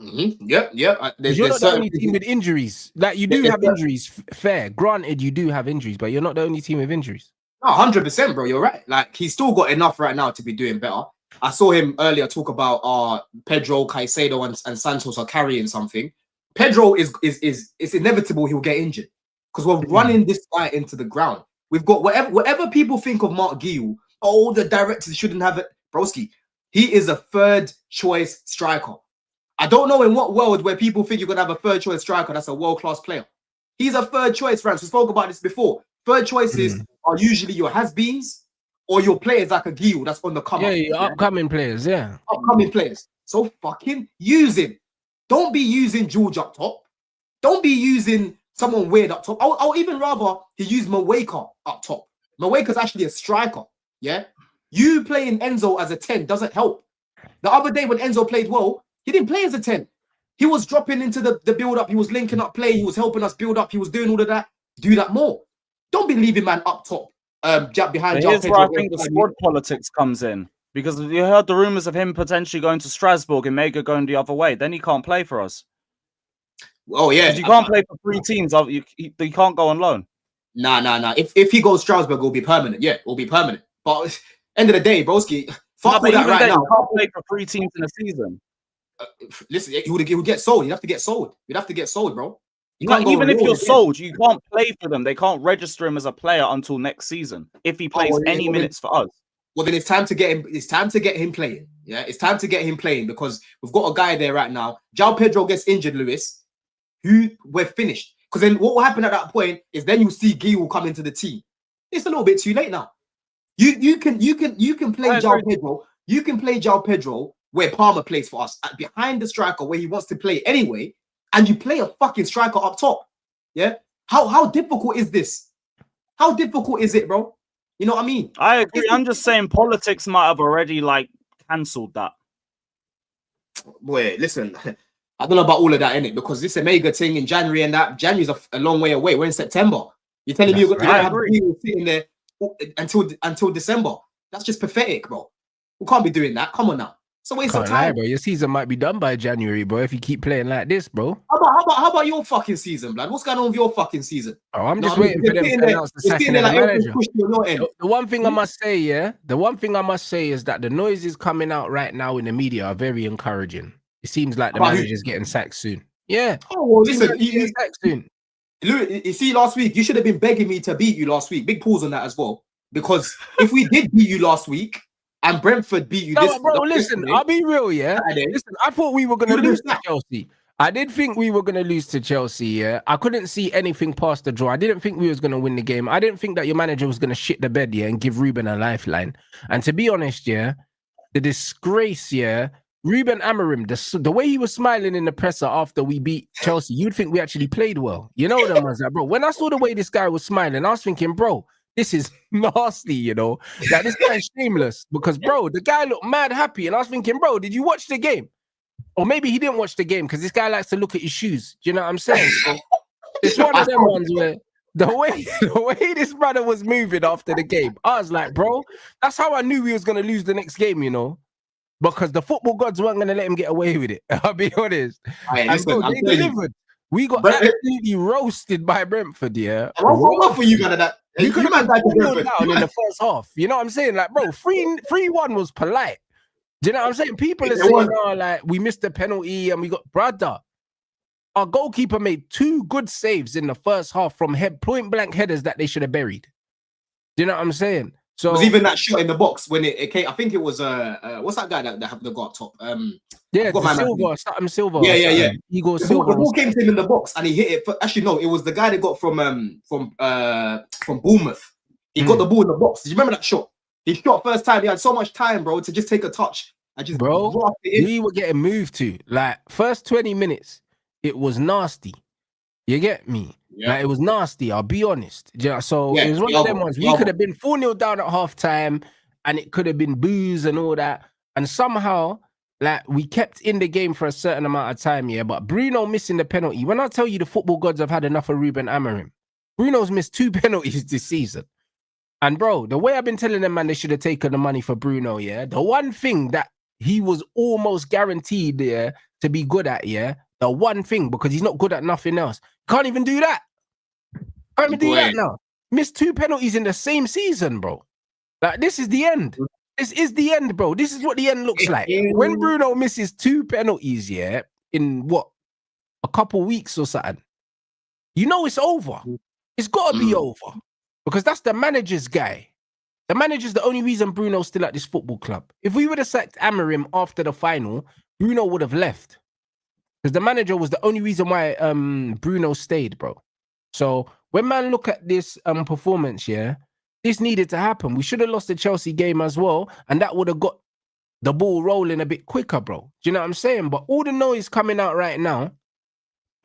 Yep. You're not the only team with injuries. Like you do have injuries, fair. Granted, you do have injuries, but you're not the only team with injuries. No, 100%, bro. You're right. Like he's still got enough right now to be doing better. I saw him earlier talk about Pedro, Caicedo, and Santos are carrying something. Pedro is it's inevitable he'll get injured because we're running this guy into the ground. We've got whatever people think of Mark Guiu. Oh, the directors shouldn't have it, broski. He is a third choice striker. I don't know in what world where people think you're going to have a third choice striker that's a world-class player. He's a third choice, friends. We spoke about this before. Third choices are usually your has-beens or your players like a Guiu that's on the come up. Yeah, upcoming players, yeah. Upcoming players. So fucking use him. Don't be using George up top. Don't be using someone weird up top. I'll even rather he use Mweka up top. Mweka's actually a striker, yeah? You playing Enzo as a 10 doesn't help. The other day when Enzo played well, he didn't play as a 10. He was dropping into the build-up. He was linking up play. He was helping us build up. He was doing all of that. Do that more. Don't be leaving man up top, behind. Here's where I think the squad politics comes in. Because you heard the rumours of him potentially going to Strasbourg and Mega going the other way. Then he can't play for us. Oh, yeah. You can't play for 3 teams. You can't go on loan. Nah. If he goes Strasbourg, it'll be permanent. Yeah, it'll be permanent. But end of the day, broski, fuck all that right now. You can't play for 3 teams in a season. Listen, he would get sold. You'd have to get sold. You'd have to get sold, bro. Even if you're sold, you can't play for them. They can't register him as a player until next season if he plays any minutes for us. Well, then it's time to get him. It's time to get him playing. Yeah, it's time to get him playing because we've got a guy there right now. João Pedro gets injured, Lewis. We're finished. Because then what will happen at that point is then you see Guy will come into the team. It's a little bit too late now. You can play João Pedro. You can play João Pedro where Palmer plays for us, behind the striker where he wants to play anyway, and you play a fucking striker up top. Yeah. How difficult is this? How difficult is it, bro? You know what I mean? I agree. I'm just saying politics might have already like cancelled that. Boy, listen, I don't know about all of that, innit? Because this Omega thing in January and that January's a long way away. We're in September. You're telling me you're going to have people sitting there until December. That's just pathetic, bro. We can't be doing that. Come on now. It's a waste of time, bro. Your season might be done by January, bro. If you keep playing like this, bro. How about your fucking season, blood? What's going on with your fucking season? Oh, I'm just waiting for them to announce the sacking of the manager. The one thing I must say, is that the noises coming out right now in the media are very encouraging. It seems like the manager's getting sacked soon. Yeah. Oh, well, listen, you see, last week you should have been begging me to beat you last week. Big pause on that as well, because if we did beat you last week and Brentford beat you this, bro, listen, I'll be real, yeah. Listen, I thought we were gonna lose to Chelsea. I did think we were gonna lose to Chelsea. Yeah, I couldn't see anything past the draw. I didn't think we was gonna win the game. I didn't think that your manager was gonna shit the bed, yeah, and give Ruben a lifeline. And to be honest, yeah, the disgrace, yeah. Ruben Amorim, the way he was smiling in the presser after we beat Chelsea, you'd think we actually played well. You know them ones, like, bro. When I saw the way this guy was smiling, I was thinking, bro, this is nasty, you know. Like, this guy's shameless because, bro, the guy looked mad happy, and I was thinking, bro, did you watch the game? Or maybe he didn't watch the game because this guy likes to look at his shoes. Do you know what I'm saying? So it's one of them ones where the way this brother was moving after the game, I was like, bro, that's how I knew we was gonna lose the next game, you know. Because the football gods weren't going to let him get away with it. I'll be honest. And bro, they delivered. We got absolutely roasted by Brentford, yeah. What for you, man? That you could have been down in the first half. You know what I'm saying? Like, bro, 3-1 was polite. Do you know what I'm saying? People are saying, oh, like, we missed the penalty and we got brother. Our goalkeeper made 2 good saves in the first half from point blank headers that they should have buried. Do you know what I'm saying? So it was even that shot in the box when it came. I think it was what's that guy that have the got top? Silva. Yeah. Igor Silva. The ball came to him in the box and he hit it. Actually, no, it was the guy that got from Bournemouth. He got the ball in the box. Do you remember that shot? He shot first time. He had so much time, bro, to just take a touch and just we were getting moved to. Like, first 20 minutes, it was nasty. You get me? Yeah. Like, it was nasty, I'll be honest. Yeah, so it was one of them ones. We could have been 4-0 down at halftime and it could have been booze and all that. And somehow, like, we kept in the game for a certain amount of time, yeah. But Bruno missing the penalty. When I tell you the football gods have had enough of Ruben Amorim, Bruno's missed 2 penalties this season. And bro, the way I've been telling them, man, they should have taken the money for Bruno, yeah. The one thing that he was almost guaranteed, yeah, to be good at, yeah. The one thing, because he's not good at nothing else. Can't even do that. Can't even do that now. Missed 2 penalties in the same season, bro. Like, this is the end. This is the end, bro. This is what the end looks like. When Bruno misses 2 penalties, yeah, in what? A couple weeks or something. You know it's over. It's got to be over. Because that's the manager's guy. The manager's the only reason Bruno's still at this football club. If we would have sacked Amorim after the final, Bruno would have left. Because the manager was the only reason why Bruno stayed, bro. So when man look at this performance, yeah, this needed to happen. We should have lost the Chelsea game as well, and that would have got the ball rolling a bit quicker, bro. Do you know what I'm saying? But all the noise coming out right now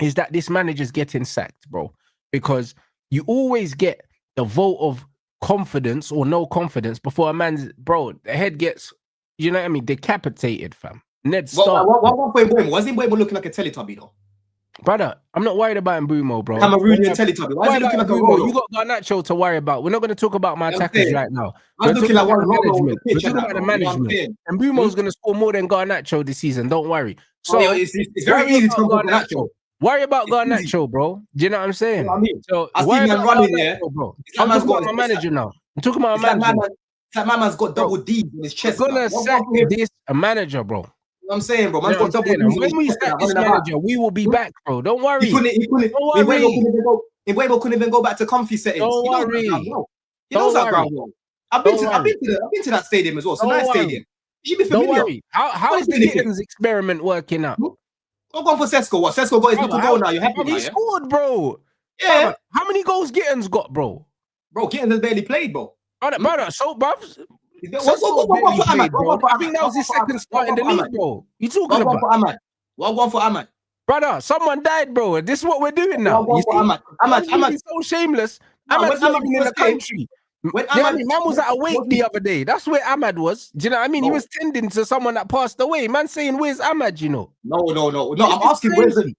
is that this manager's getting sacked, bro. Because you always get the vote of confidence or no confidence before a man's, bro, the head gets, you know what I mean, decapitated, fam. Ned Stark. Was Mbeumo looking like a Teletubby, though? Brother, I'm not worried about Mbeumo, bro. Cameroonian Teletubby. Why is he looking like a Rolo? You got Garnacho to worry about. We're not going to talk about my attackers right now. We're talking about the management. And Mbeumo's going to score more than Garnacho this season. Don't worry. So it's very easy to come Garnacho. Worry about Garnacho, bro. Do you know what I'm saying? So I see man running there, bro. I'm talking about my manager now. I'm talking about my manager. That man's got double D in his chest. We're gonna sack this manager, bro. I'm saying, bro, man's got double D. When we sack this manager, we will be back, bro. Don't worry. Mbeumo couldn't even go back to comfy settings. Don't worry. He knows that ground well. I've been to that stadium as well. It's a nice stadium. You should be familiar. Don't worry. How is the Gittins experiment working out? Don't go for Sesko. What? Sesko got his little goal now. You happy? He scored, bro. Yeah. How many goals Gittins got, bro? Bro, Gittins has barely played, bro. Brother, so, bruv. I think that was his second start in the league, bro. You talking about? What one for Ahmad? Brother, someone died, bro. This is what we're doing now. You see, Ahmad. so shameless. No, Ahmad's when not Ahmad even in the first came- country. when Yeah, I Ahmad- mean, man was at a wake the other day. That's where Ahmad was. Do you know what I mean? He No. was tending to someone that passed away. Man saying, "Where's Ahmad?" You know. No. This I'm is asking crazy.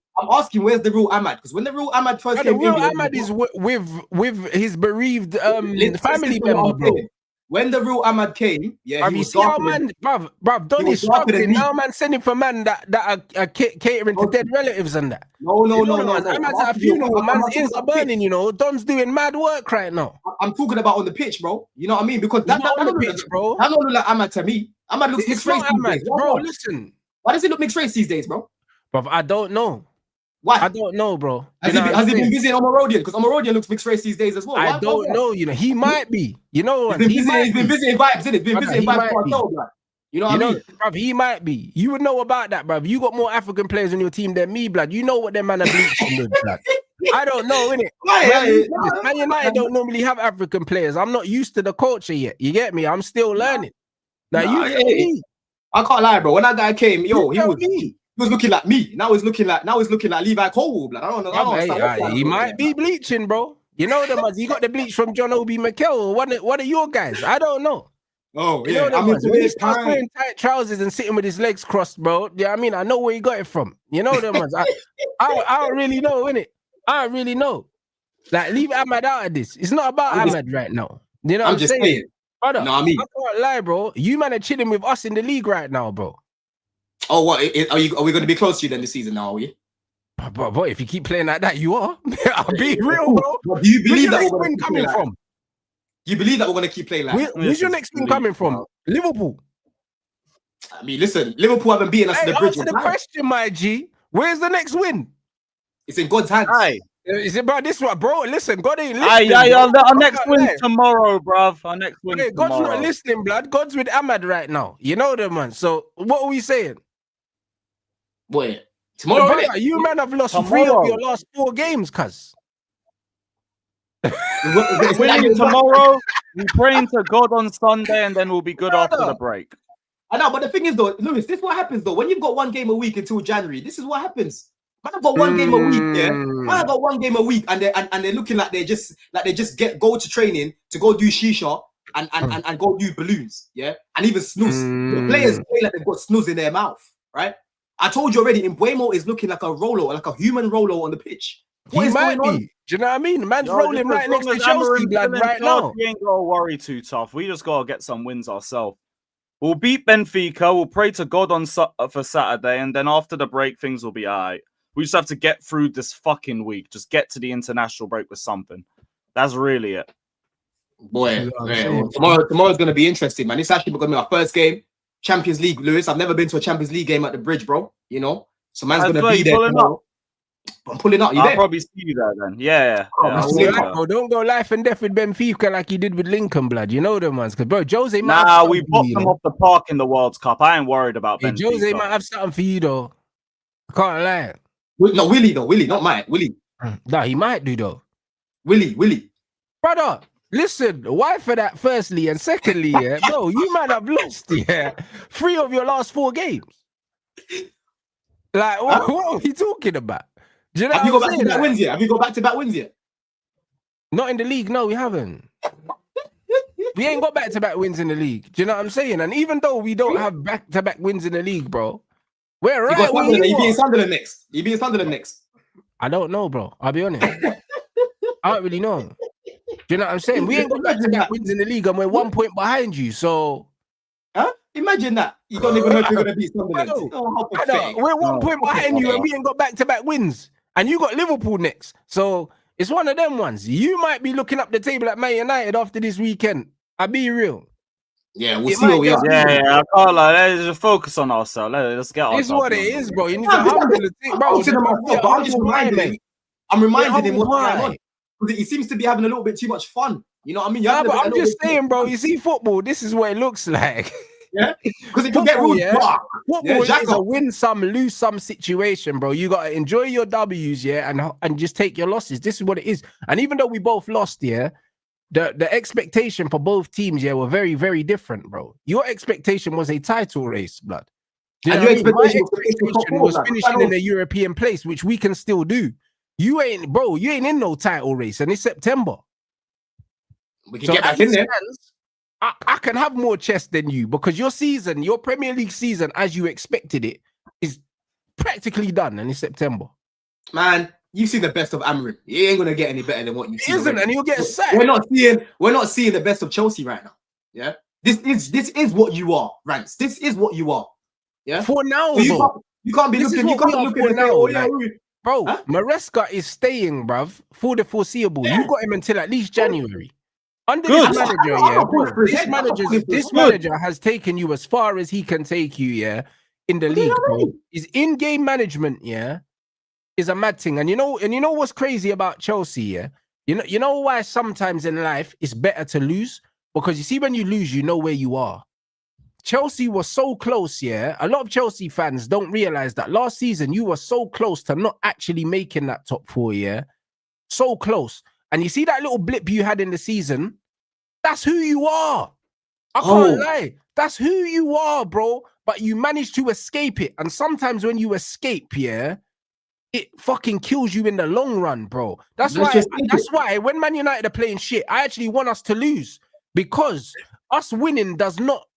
where's the real Ahmad? Because when the real Ahmad first And the came real in, Ahmad is with his bereaved Listen family to what member, I'm bro. saying. When the real Ahmad came, yeah, Bruv, he you was see how darker than- man, bruv, Don he is was darker than struggling me. now. Man, sending for man that are catering to dead relatives and that. No. You know, man, I'm Ahmad's at a asking you, funeral. I'm Man's talking ears are about pitch. burning. You know, Don's doing mad work right now. I'm talking about on the pitch, bro. You know what I mean? Because He's that not on the don't pitch, look, bro. that don't look like Ahmad to me. Ahmad looks It's mixed race not these Ahmad, days. bro. Listen, Why does he look mixed race these days, bro? bruv, I don't know. Why? I don't know, bro. Has he been busy in Omarodian? Because Omarodian looks mixed race these days as well. I don't know. You know, he might be. You know, He's been busy in vibes, isn't it? Been busy in He vibes might for a be. show, blood. You know what I mean? Bruv, he might be. You would know about that, bruv. You got more African players on your team than me, blood. You know what them man are bleaching with, blood. I don't know, innit? Man United don't normally have African players. I'm not used to the culture yet. You get me? I'm still learning. Now you tell me. I can't lie, bro. When that guy came, yo, You tell me. he was looking like me. Now he's looking like Levi Cole, blood. I don't know. He might be bleaching, bro. You know them ones. You got the bleach from John Obi Mikel or one of your guys. I don't know. Oh, You yeah. know them I mean, ones. When he starts wearing tight trousers and sitting with his legs crossed, bro. Yeah, I mean, I know where he got it from. You know them ones. I don't really know, innit? I don't really know. Like, leave Ahmad out of this. It's not about Ahmad right now. You know what I'm just saying? saying. Brother, No, I mean, I can't lie, bro. You man are chilling with us in the league right now, bro. oh, what? Are we going to be close to you then this season now, are we? But if you keep playing like that, you are. I'll be real, bro. But do you believe that Where's we're your going next to win coming from? You believe that we're going to keep playing like that? Where's your next win coming from? Liverpool. I mean, listen, Liverpool haven't beaten us to the bridge. Answer the question, my G. Where's the next win? It's in God's hands. Aye. Is it about this one, bro? Listen, God ain't listening. Our next win's tomorrow, bruv. Our next win's tomorrow. God's not listening, blood. God's with Ahmad right now. You know them, man. So what are we saying? Wait, tomorrow? Brother, you man have lost 3 of your last 4 games, cuz. Winning tomorrow, we're praying to God on Sunday, and then we'll be good after the break. I know, but the thing is, though, Lewis, this is what happens, though. When you've got 1 game a week until January, this is what happens. Man, I've got 1 game a week, yeah. Man, I've got 1 game a week, and they're looking like they just go to training to go do shisha and go do balloons, yeah, and even snooze. The players play like they've got snooze in their mouth, right? I told you already, Mbuemo is looking like a Rolo, like a human Rolo on the pitch. What is going on? Do you know what I mean? Man's rolling right next to Chelsea, blood, right now. We ain't got to worry too tough. We just got to get some wins ourselves. We'll beat Benfica. We'll pray to God for Saturday, and then after the break, things will be all right. We just have to get through this fucking week. Just get to the international break with something. That's really it. Boy, tomorrow's going to be interesting, man. It's actually going to be our first game. Champions League, Lewis. I've never been to a Champions League game at the Bridge, bro. You know? So man's going to be there tomorrow. I'm pulling up. I'll probably see you there then. Yeah. Bro, don't go life and death with Benfica like you did with Lincoln, blood. You know them ones. Because, bro, Jose might Nah, we bopped them off the park in the World Cup. I ain't worried about Benfica. Jose might have something for you, though. I can't lie. No, Willie, though. Willie, not Mike. Willie. No, he might do, though. Willie. Brother, listen, why for that, firstly, and secondly, yeah, bro, you might have lost, 3 of your last 4 games. Like, what are we talking about? Do you know Have you got back-to-back wins yet? Have you got back-to-back wins yet? Not in the league, no, we haven't. We ain't got back-to-back wins in the league. Do you know what I'm saying? And even though we don't have back-to-back wins in the league, bro, we're right. You being Sunderland next. You being Sunderland next. I don't know, bro. I'll be honest. I don't really know. Do you know what I'm saying? We ain't got back-to-back wins in the league, and we're 1 point behind you. So, imagine that. You don't even know if you're gonna beat Sunderland. I know. We're 1 point behind you, and we ain't got back-to-back wins. And you got Liverpool next. So it's one of them ones. You might be looking up the table at Man United after this weekend. I'll be real. Yeah, we'll see where we are. Yeah, I can't lie. Let's just focus on ourselves. Let's get on. This is what it is, bro. You need to humble the thing, bro. I'm just reminding him. I'm reminding him what's going on. Because he seems to be having a little bit too much fun. You know what I mean? But I'm just saying, bro. You see, football. This is what it looks like. Yeah, because if you get real dark, football is a win some, lose some situation, bro. You gotta enjoy your W's, and just take your losses. This is what it is. And even though we both lost, the expectation for both teams, were very, very different, bro. Your expectation was a title race, blood. You And know your what I mean? My expectation was to finish the top expectation four, was like, finishing in a European place, which we can still do. You ain't, bro. You ain't in no title race, and it's September. we can get back in there. I can have more chest than you because your season, your Premier League season, as you expected it, is practically done, and it's September. Man, you've seen the best of Amorim. He ain't gonna get any better than what you've seen. Isn't, and you'll get sacked. We're not seeing the best of Chelsea right now. Yeah, this is what you are, Rants. This is what you are. Yeah, for now, so you can't be looking. You can't be looking and say, "Oh yeah, bro, Maresca is staying, bruv, for the foreseeable. You got him until at least January. Under this manager, bro, this manager has taken you as far as he can take you, yeah, in the league, bro. His in-game management, yeah, is a mad thing. And you know what's crazy about Chelsea, yeah? You know why sometimes in life it's better to lose? Because you see, when you lose, you know where you are. Chelsea was so close, yeah. A lot of Chelsea fans don't realize that last season you were so close to not actually making that top four, yeah. So close. And you see that little blip you had in the season? That's who you are. I can't lie. That's who you are, bro. But you managed to escape it. And sometimes when you escape, yeah, it fucking kills you in the long run, bro. That's why when Man United are playing shit, I actually want us to lose. Because us winning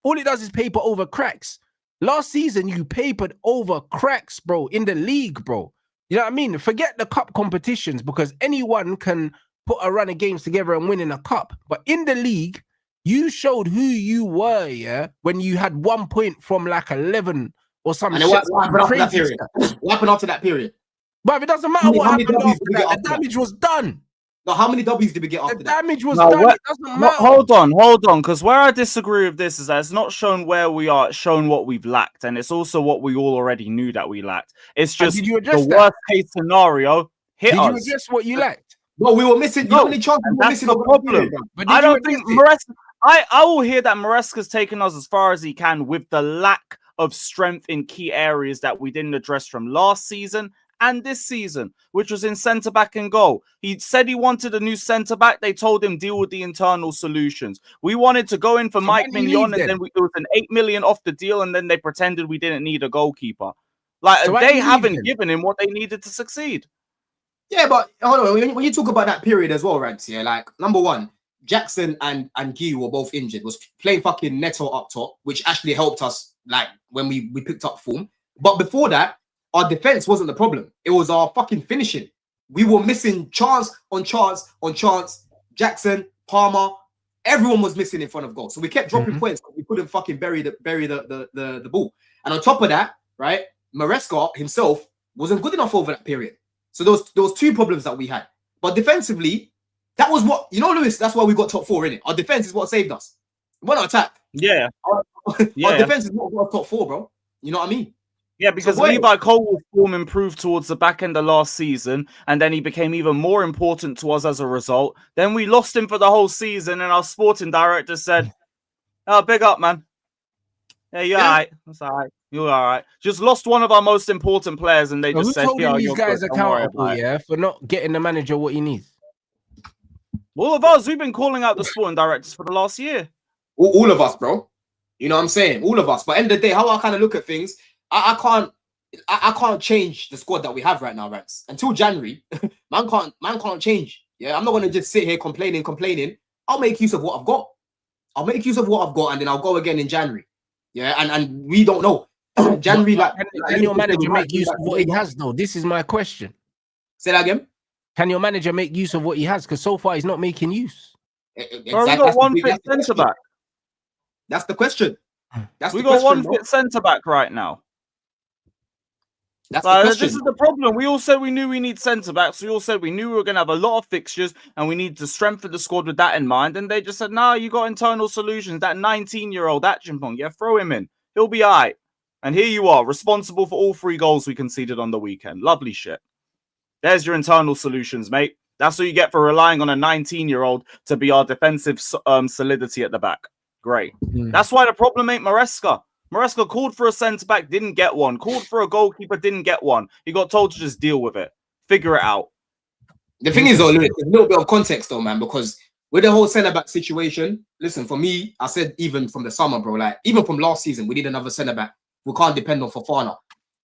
all it does is paper over cracks. Last season, you papered over cracks, bro, in the league, bro. You know what I mean? Forget the cup competitions, because anyone can put a run of games together and win in a cup. But in the league, you showed who you were, yeah, when you had 1 point from like 11 or something. And what happened after that period? What happened after that period? But it doesn't matter what happened after that. The damage was done. No, how many W's did we get after that? The damage was done. It doesn't matter. Hold on. Because where I disagree with this is that it's not shown where we are, it's shown what we've lacked. And it's also what we all already knew that we lacked. It's just the worst case scenario hit us. Did you address what you lacked? No, we were missing. How many chances we were missing? The problem. I don't think Maresca. I will hear that Maresca's taken us as far as he can with the lack of strength in key areas that we didn't address from last season and this season, which was in centre-back and goal. He said he wanted a new centre-back. They told him deal with the internal solutions. We wanted to go in for Mike Mignon, and then it was an 8 million off the deal, and then they pretended we didn't need a goalkeeper. Like, so they haven't given him what they needed to succeed. Yeah, but hold on. When you talk about that period as well, Rants, yeah, like, number one, Jackson and Guy were both injured, was playing fucking Neto up top, which actually helped us, like, when we picked up form. But before that, our defense wasn't the problem. It was our fucking finishing. We were missing chance on chance on chance. Jackson, Palmer, everyone was missing in front of goal. So we kept dropping points. We couldn't fucking bury the ball. And on top of that, right, Maresca himself wasn't good enough over that period. So there was two problems that we had. But defensively, that was what, you know, Lewis, that's why we got top four, innit? Our defense is what saved us. We're not attacked. Yeah. Our defense is what got top four, bro. You know what I mean? Yeah, because Levi Colwell's form improved towards the back end of last season, and then he became even more important to us as a result. Then we lost him for the whole season, and our sporting director said, "Oh, big up, man. Yeah, you're all right. That's all right. You're all right." Just lost one of our most important players, and they just said, "Yeah, these guys are accountable, yeah, for not getting the manager what he needs." All of us, we've been calling out the sporting directors for the last year. All of us, bro. You know what I'm saying? All of us. But at the end of the day, how I kind of look at things, I can't change the squad that we have right now, Rants. Until January, man can't change. Yeah, I'm not gonna just sit here complaining. I'll make use of what I've got. And then I'll go again in January. Yeah, and we don't know. January, can your manager make use of what he has, though? This is my question. Say that again. Can your manager make use of what he has? Because so far he's not making use. Exactly. Well, we got one fit centre back. That's the question. We got one fit centre back right now. That's the question. This is the problem. We all said we knew we need centre backs. We all said we knew we were going to have a lot of fixtures and we need to strengthen the squad with that in mind. And they just said, "Nah, you got internal solutions. That 19-year-old, that Chimpong, yeah, throw him in. He'll be all right." And here you are, responsible for all 3 goals we conceded on the weekend. Lovely shit. There's your internal solutions, mate. That's what you get for relying on a 19-year-old to be our defensive solidity at the back. Great. That's why the problem ain't Maresca. Maresca called for a centre-back, didn't get one. Called for a goalkeeper, didn't get one. He got told to just deal with it. Figure it out. The thing is, though, Lewis, there's a little bit of context, though, man, because with the whole centre-back situation, listen, for me, I said even from the summer, bro, like, even from last season, we need another centre-back we can't depend on Fofana.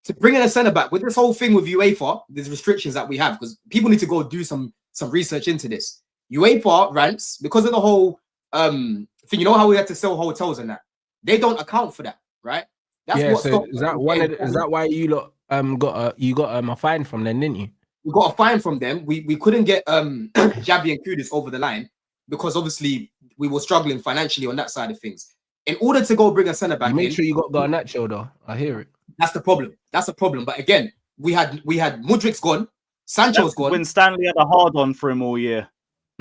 To bring in a centre back with this whole thing with UEFA, there's restrictions that we have because people need to go do some research into this. UEFA rants because of the whole thing. You know how we had to sell hotels and that they don't account for that, right? That's yeah. what So stopped. is that one? Is that why you lot got a fine from them, didn't you? We got a fine from them. We couldn't get Javi and Kudus over the line because obviously we were struggling financially on that side of things. In order to go bring a centre back, You make sure you got Garnacho though. I hear it. That's the problem. That's the problem. But again, we had Mudrik's gone, Sancho's gone. When Stanley had a hard on for him all year.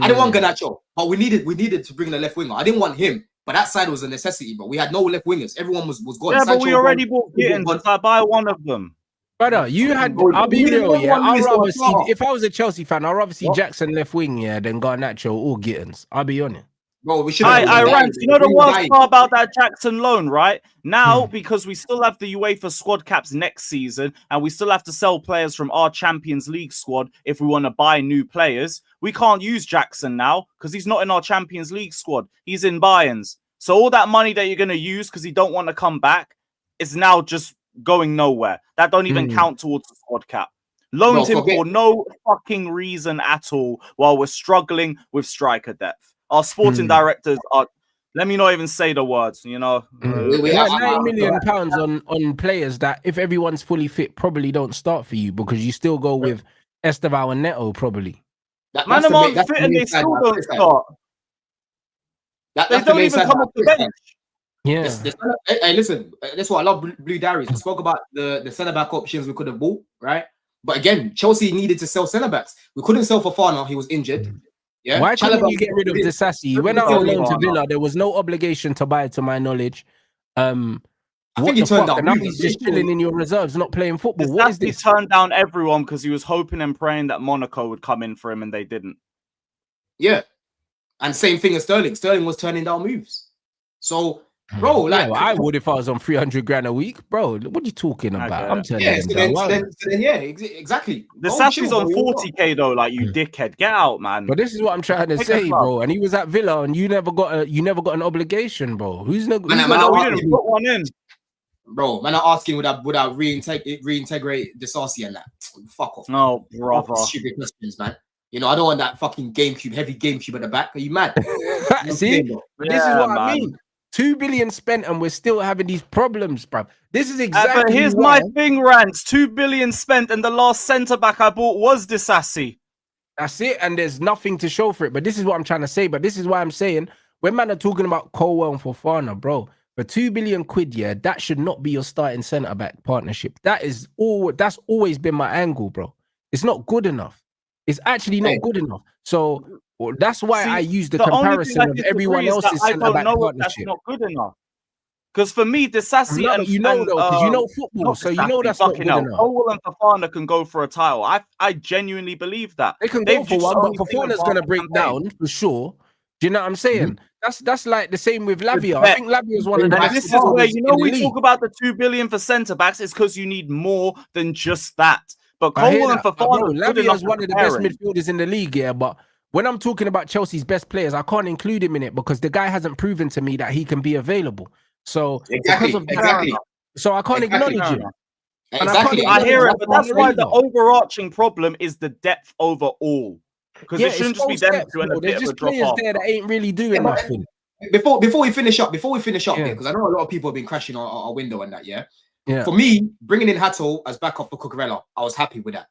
I didn't want Garnacho, but we needed to bring in a left winger. I didn't want him, but that side was a necessity. But we had no left wingers. Everyone was gone. Yeah, Sancho but we already bought Gittins. If I buy one of them. Brother, you had. I'll be real, yeah. I'd rather see. If I was a Chelsea fan, I'd rather see Jackson left wing, yeah, than Garnacho or Gittins. I'll be honest. Bro, we should. I Rants. You know the worst part about that Jackson loan, right? Now, because we still have the UEFA squad caps next season, and we still have to sell players from our Champions League squad if we want to buy new players, we can't use Jackson now because he's not in our Champions League squad. He's in Bayern's. So all that money that you're going to use because he don't want to come back is now just going nowhere. That don't even count towards the squad cap. Loaned him for no fucking reason at all while we're struggling with striker depth. Our sporting directors are, let me not even say the words, you know. We have £9 million on players that, if everyone's fully fit, probably don't start for you because you still go with Esteval and Neto, probably. Man, them aren't fit and they still don't start. They don't even come off the bench. Yeah. Hey, listen, that's what I love Blue Diaries. We spoke about the centre-back options we could have bought, right? But again, Chelsea needed to sell centre-backs. We couldn't sell Fofana. He was injured. Yeah. Why couldn't you get rid of Disasi? He went out on loan to Villa. There was no obligation to buy, to my knowledge. I think he turned down. And now he's just chilling in your reserves, not playing football. What is this? He turned down everyone because he was hoping and praying that Monaco would come in for him, and they didn't. Yeah. And same thing as Sterling. Sterling was turning down moves. So, bro, like... Yeah, well, I would if I was on 300 grand a week. Bro, what are you talking about? I'm telling you. Exactly. The Sassy's on 40k though, like, you dickhead. Get out, man. But this is what I'm trying to say, bro. And he was at Villa, and you never got an obligation, bro. We didn't put one in. Bro, man, I'm asking would I reintegrate Disasi and that? Fuck off. No, brother. Stupid questions, man. You know, I don't want that fucking heavy GameCube at the back. Are you mad? See? But this is what I mean. 2 billion spent and we're still having these problems, bro. This is exactly. But here's my thing, Rants. 2 billion spent and the last centre back I bought was Disasi. That's it, and there's nothing to show for it. But this is what I'm trying to say. But this is why I'm saying when man are talking about Colwell and Fofana, bro, for 2 billion quid, yeah, that should not be your starting centre back partnership. That's always been my angle, bro. It's not good enough. It's actually not good enough. So that's why I use the comparison of everyone else's centre back partnership. That's not good enough. Because for me, Disasi and you know football, so you know that's not good enough. Colwell and Fofana can go for a title. I genuinely believe that they can go for one, but Fofana's going to break down for sure. Do you know what I'm saying? That's like the same with Lavia. I think Lavia is one of the best. This is where we talk about the 2 billion for centre backs. It's because you need more than just that. But Colwell and Fofana, Lavia is one of the best midfielders in the league, yeah. But when I'm talking about Chelsea's best players, I can't include him in it because the guy hasn't proven to me that he can be available. So because of that, so I can't acknowledge him. Exactly. I hear it, but that's why the overarching problem is the depth overall. Because it shouldn't just be them doing a bit of a drop off. There that ain't really doing nothing. Before we finish up, because I know a lot of people have been crashing our window and that, yeah. For me, bringing in Hato as backup for Cucurella, I was happy with that.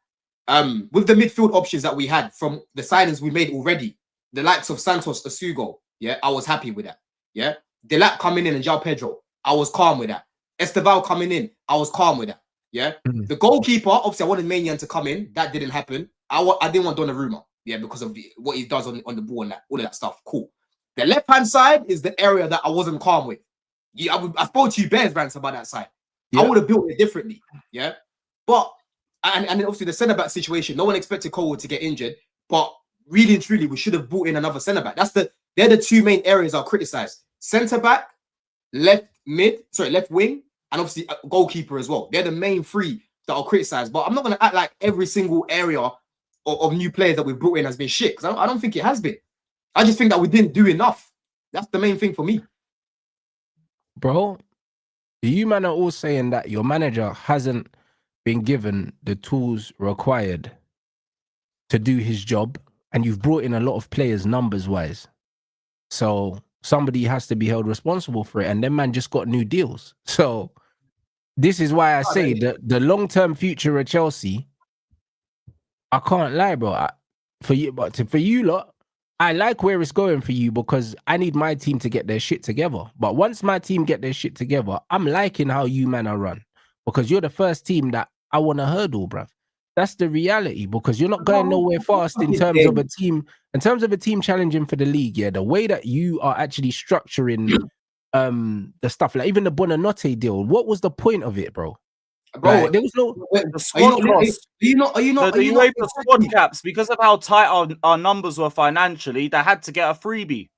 With the midfield options that we had from the signings we made already, the likes of Santos, Asugo, yeah, I was happy with that. Yeah, Delap coming in and João Pedro, I was calm with that. Esteval coming in, I was calm with that. Yeah, the goalkeeper, obviously, I wanted Maignan to come in. That didn't happen. I didn't want Donnarumma, yeah, because of what he does on the ball and that, all of that stuff. Cool. The left hand side is the area that I wasn't calm with. Yeah, I spoke to you Bears Rants about that side. I would have built it differently. Yeah, but and then obviously the centre back situation. No one expected Colwell to get injured, but really and truly, we should have brought in another centre back. They're the two main areas I'll criticize: centre back, left wing, and obviously a goalkeeper as well. They're the main three that I'll criticize. But I'm not going to act like every single area of new players that we've brought in has been shit, because I don't think it has been. I just think that we didn't do enough. That's the main thing for me, bro. You man are all saying that your manager hasn't been given the tools required to do his job, and you've brought in a lot of players numbers wise. So somebody has to be held responsible for it, and then man just got new deals. So this is why I say that the long-term future of Chelsea, I can't lie, bro. For you lot, I like where it's going for you because I need my team to get their shit together. But once my team get their shit together, I'm liking how you man are run because you're the first team that I want to hurdle, bruv. That's the reality because you're not going nowhere fast in terms of a team. In terms of a team challenging for the league, yeah, the way that you are actually structuring the stuff, like even the Buonanotte deal, what was the point of it, bro? Bro, like, there was no the squad costs. Are you not the UEFA squad caps, because of how tight our numbers were financially, they had to get a freebie.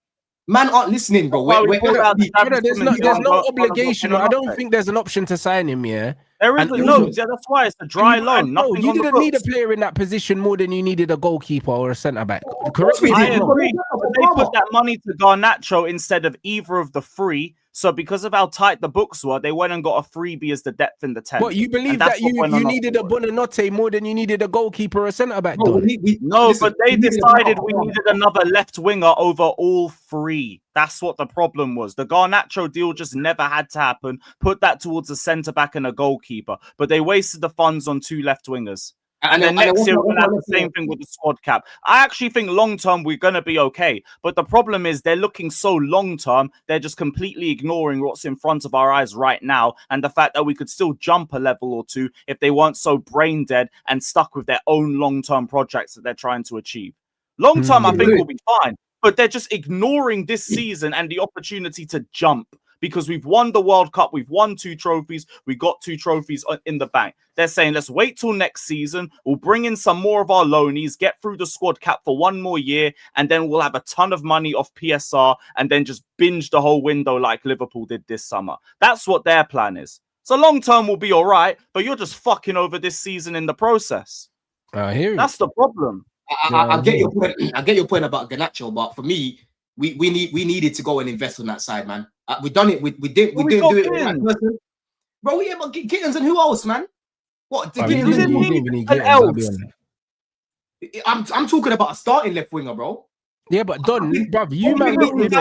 Man aren't listening, bro. There's no obligation. I don't think there's an option to sign him, yeah. There isn't. No, yeah, that's why it's a dry loan. No, you didn't need a player in that position more than you needed a goalkeeper or a centre back. Correct me. I agree. But they put that money to Garnacho instead of either of the three. So because of how tight the books were, they went and got a freebie as the depth in the 10. But you believe that you needed a Buonanotte more than you needed a goalkeeper or a centre back? No, but they decided we needed another left winger over all three. That's what the problem was. The Garnacho deal just never had to happen. Put that towards a centre back and a goalkeeper. But they wasted the funds on two left wingers. And then next year, we're going to have the same thing with the squad cap. I actually think long-term, we're going to be okay. But the problem is they're looking so long-term, they're just completely ignoring what's in front of our eyes right now. And the fact that we could still jump a level or two if they weren't so brain-dead and stuck with their own long-term projects that they're trying to achieve. Long-term, I think we'll be fine. But they're just ignoring this season and the opportunity to jump. Because we've won the World Cup, we've won 2 trophies, we got 2 trophies in the bank. They're saying, let's wait till next season, we'll bring in some more of our loanies, get through the squad cap for 1 more year, and then we'll have a ton of money off PSR, and then just binge the whole window like Liverpool did this summer. That's what their plan is. So long term will be all right, but you're just fucking over this season in the process. I hear you. That's the problem. I get your point. I get your point about Garnacho, but for me, we needed to go and invest on that side, man. We done it. We didn't do it with that person. Bro, yeah, but Gittins and who else, man? What? I'm talking about a starting left winger, bro. Yeah, but Don, bruv, you man got rid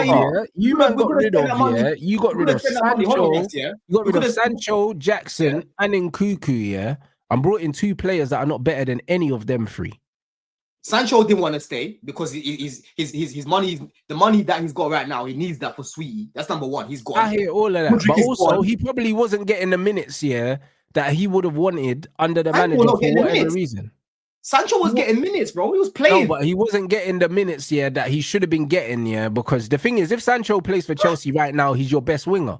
of you got rid of Sancho. You got rid of Sancho, Jackson, and Nkunku, yeah, and brought in 2 players that are not better than any of them 3. Sancho didn't want to stay because his money, the money that he's got right now, he needs that for Sweetie. That's number 1. He's got. I hear all of that, but also he probably wasn't getting the minutes here that he would have wanted under the manager for whatever reason. Sancho was getting minutes, bro. He was playing. No, but he wasn't getting the minutes here that he should have been getting, yeah. Because the thing is, if Sancho plays for Chelsea right now, he's your best winger.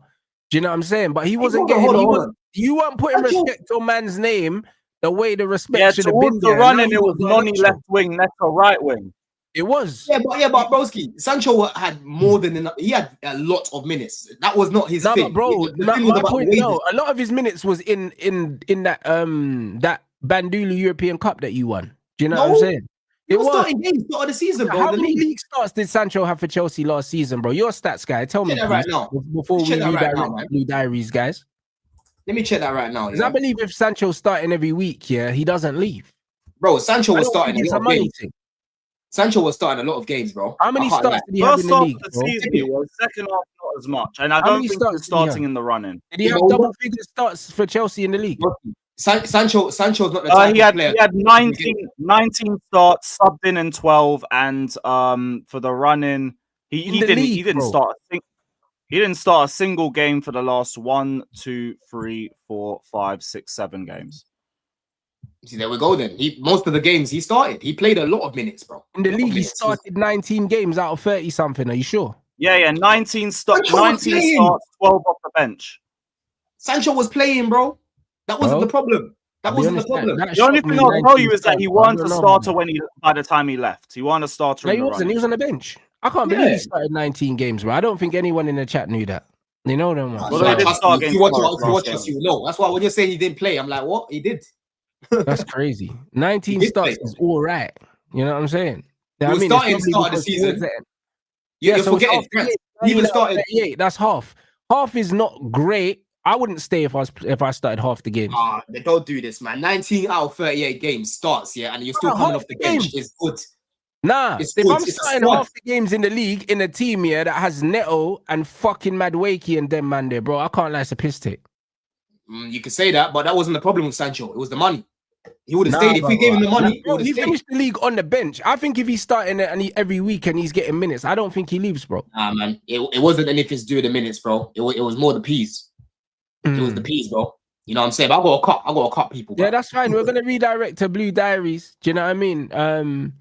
Do you know what I'm saying? But he wasn't getting. You weren't putting respect on man's name. The way the respect should have been there. Running, it was Noni left wing, Neto right wing. It was. Yeah, but broski, Sancho had more than enough. He had a lot of minutes. That was not his thing. But bro, my point, no, a lot of his minutes was in that that Bandulu European Cup that you won. Do you know what I'm saying? It was starting games, start of the season, bro. How many league starts did Sancho have for Chelsea last season, bro? You're a stats guy. Tell me right now before we read Blue Diaries, guys. Let me check that right now. Because I believe if Sancho's starting every week, yeah, he doesn't leave. Bro, Sancho was starting a lot of games. Sancho was starting a lot of games, bro. How many starts did he have in the league? First half of the season, he was. Second half, not as much. And I don't think he was starting in the running. Did he have double-figure starts for Chelsea in the league? Sancho's not the type of player. He had 19 starts, subbed in 12, and for the running, he didn't start. He didn't start a single game for the last 1, 2, 3, 4, 5, 6, 7 games. See, there we go then. Most of the games he started. He played a lot of minutes, bro. In the league, he started 19 games out of 30-something. Are you sure? Yeah. 19 starts, 12 off the bench. Sancho was playing, bro. That wasn't the problem. That wasn't the problem. The only thing I'll tell you is that he wasn't a starter by the time he left. He wasn't a starter. No, he wasn't. He was on the bench. I can't believe he started 19 games, bro. I don't think anyone in the chat knew that. You know them. If you watch us, you know. That's why when you're saying he didn't play, I'm like, what? He did. That's crazy. 19 starts is all right. You know what I'm saying? He was starting start of the season. You're forgetting. He even started. That's half. Half is not great, I wouldn't stay if I started half the games. They don't do this, man. 19 out of 38 games starts, yeah, and you're still coming off the bench. It's good. Nah, it's if good. I'm It's starting half the games in the league in a team here that has Neto and fucking Madwakey and them man there, bro, I can't lie, it's a piss take. You could say that, but that wasn't the problem with Sancho. It was the money. He would have stayed if we gave him the money. He finished the league on the bench. I think if he's starting it and every week and he's getting minutes, I don't think he leaves, bro. Nah, man, it wasn't anything to do with the minutes, bro. It was more the peas. It was the peas, bro. You know what I'm saying? But I got to cut people. Bro. Yeah, that's fine. We're gonna redirect to Blue Diaries. Do you know what I mean?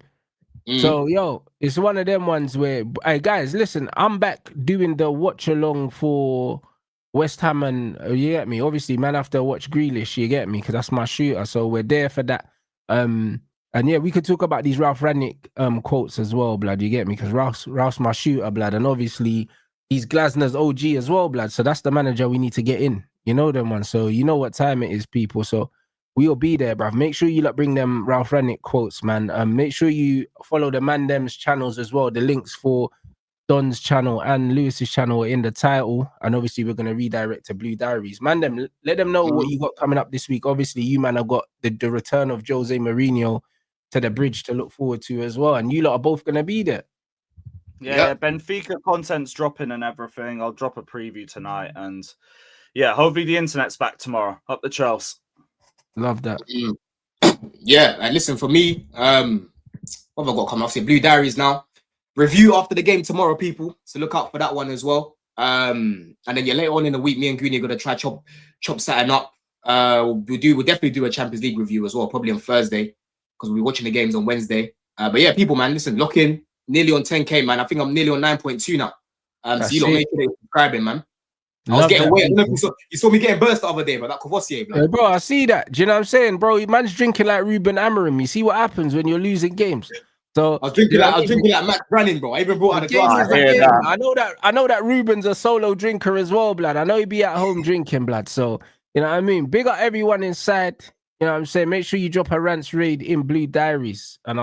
So yo, it's one of them ones where, hey guys, listen, I'm back doing the watch along for West Ham, and you get me. Obviously, man, have to watch Grealish. You get me, because that's my shooter. So we're there for that. And yeah, we could talk about these Ralph Rangnick quotes as well, blood. You get me, because Ralph's my shooter, blood, and obviously he's Glasner's OG as well, blood. So that's the manager we need to get in. You know them one. So you know what time it is, people. So we'll be there, bruv. Make sure you bring them Ralph Rangnick quotes, man. Make sure you follow the man them's channels as well. The links for Don's channel and Lewis's channel are in the title. And obviously we're gonna redirect to Blue Diaries. Man, let them know what you got coming up this week. Obviously, you man have got the return of Jose Mourinho to the bridge to look forward to as well. And you lot are both gonna be there. Yeah, Benfica content's dropping and everything. I'll drop a preview tonight, and yeah, hopefully the internet's back tomorrow. Up the Chelsea. Love that. Yeah, and listen, for me, what have I got coming off here? Blue Diaries now. Review after the game tomorrow, people. So look out for that one as well. And then later on in the week, me and Gooney are gonna try chop something up. We'll definitely do a Champions League review as well, probably on Thursday, because we'll be watching the games on Wednesday. But yeah, people, man, listen, lock in. Nearly on 10K, man. I think I'm nearly on 9.2 now. So you lot make sure you're subscribing, man. I was getting away. You saw me getting burst the other day, but that Courvoisier, yeah, bro, I see that. Do you know what I'm saying, bro? Man's drinking like Ruben Amorim. You see what happens when you're losing games. So I was drinking like Matt Brannan, bro. I even brought out a glass. I know that Ruben's a solo drinker as well, blood. I know he be at home drinking, blood. So you know what I mean. Big up everyone inside. You know what I'm saying. Make sure you drop a Rants raid in Blue Diaries, and I'll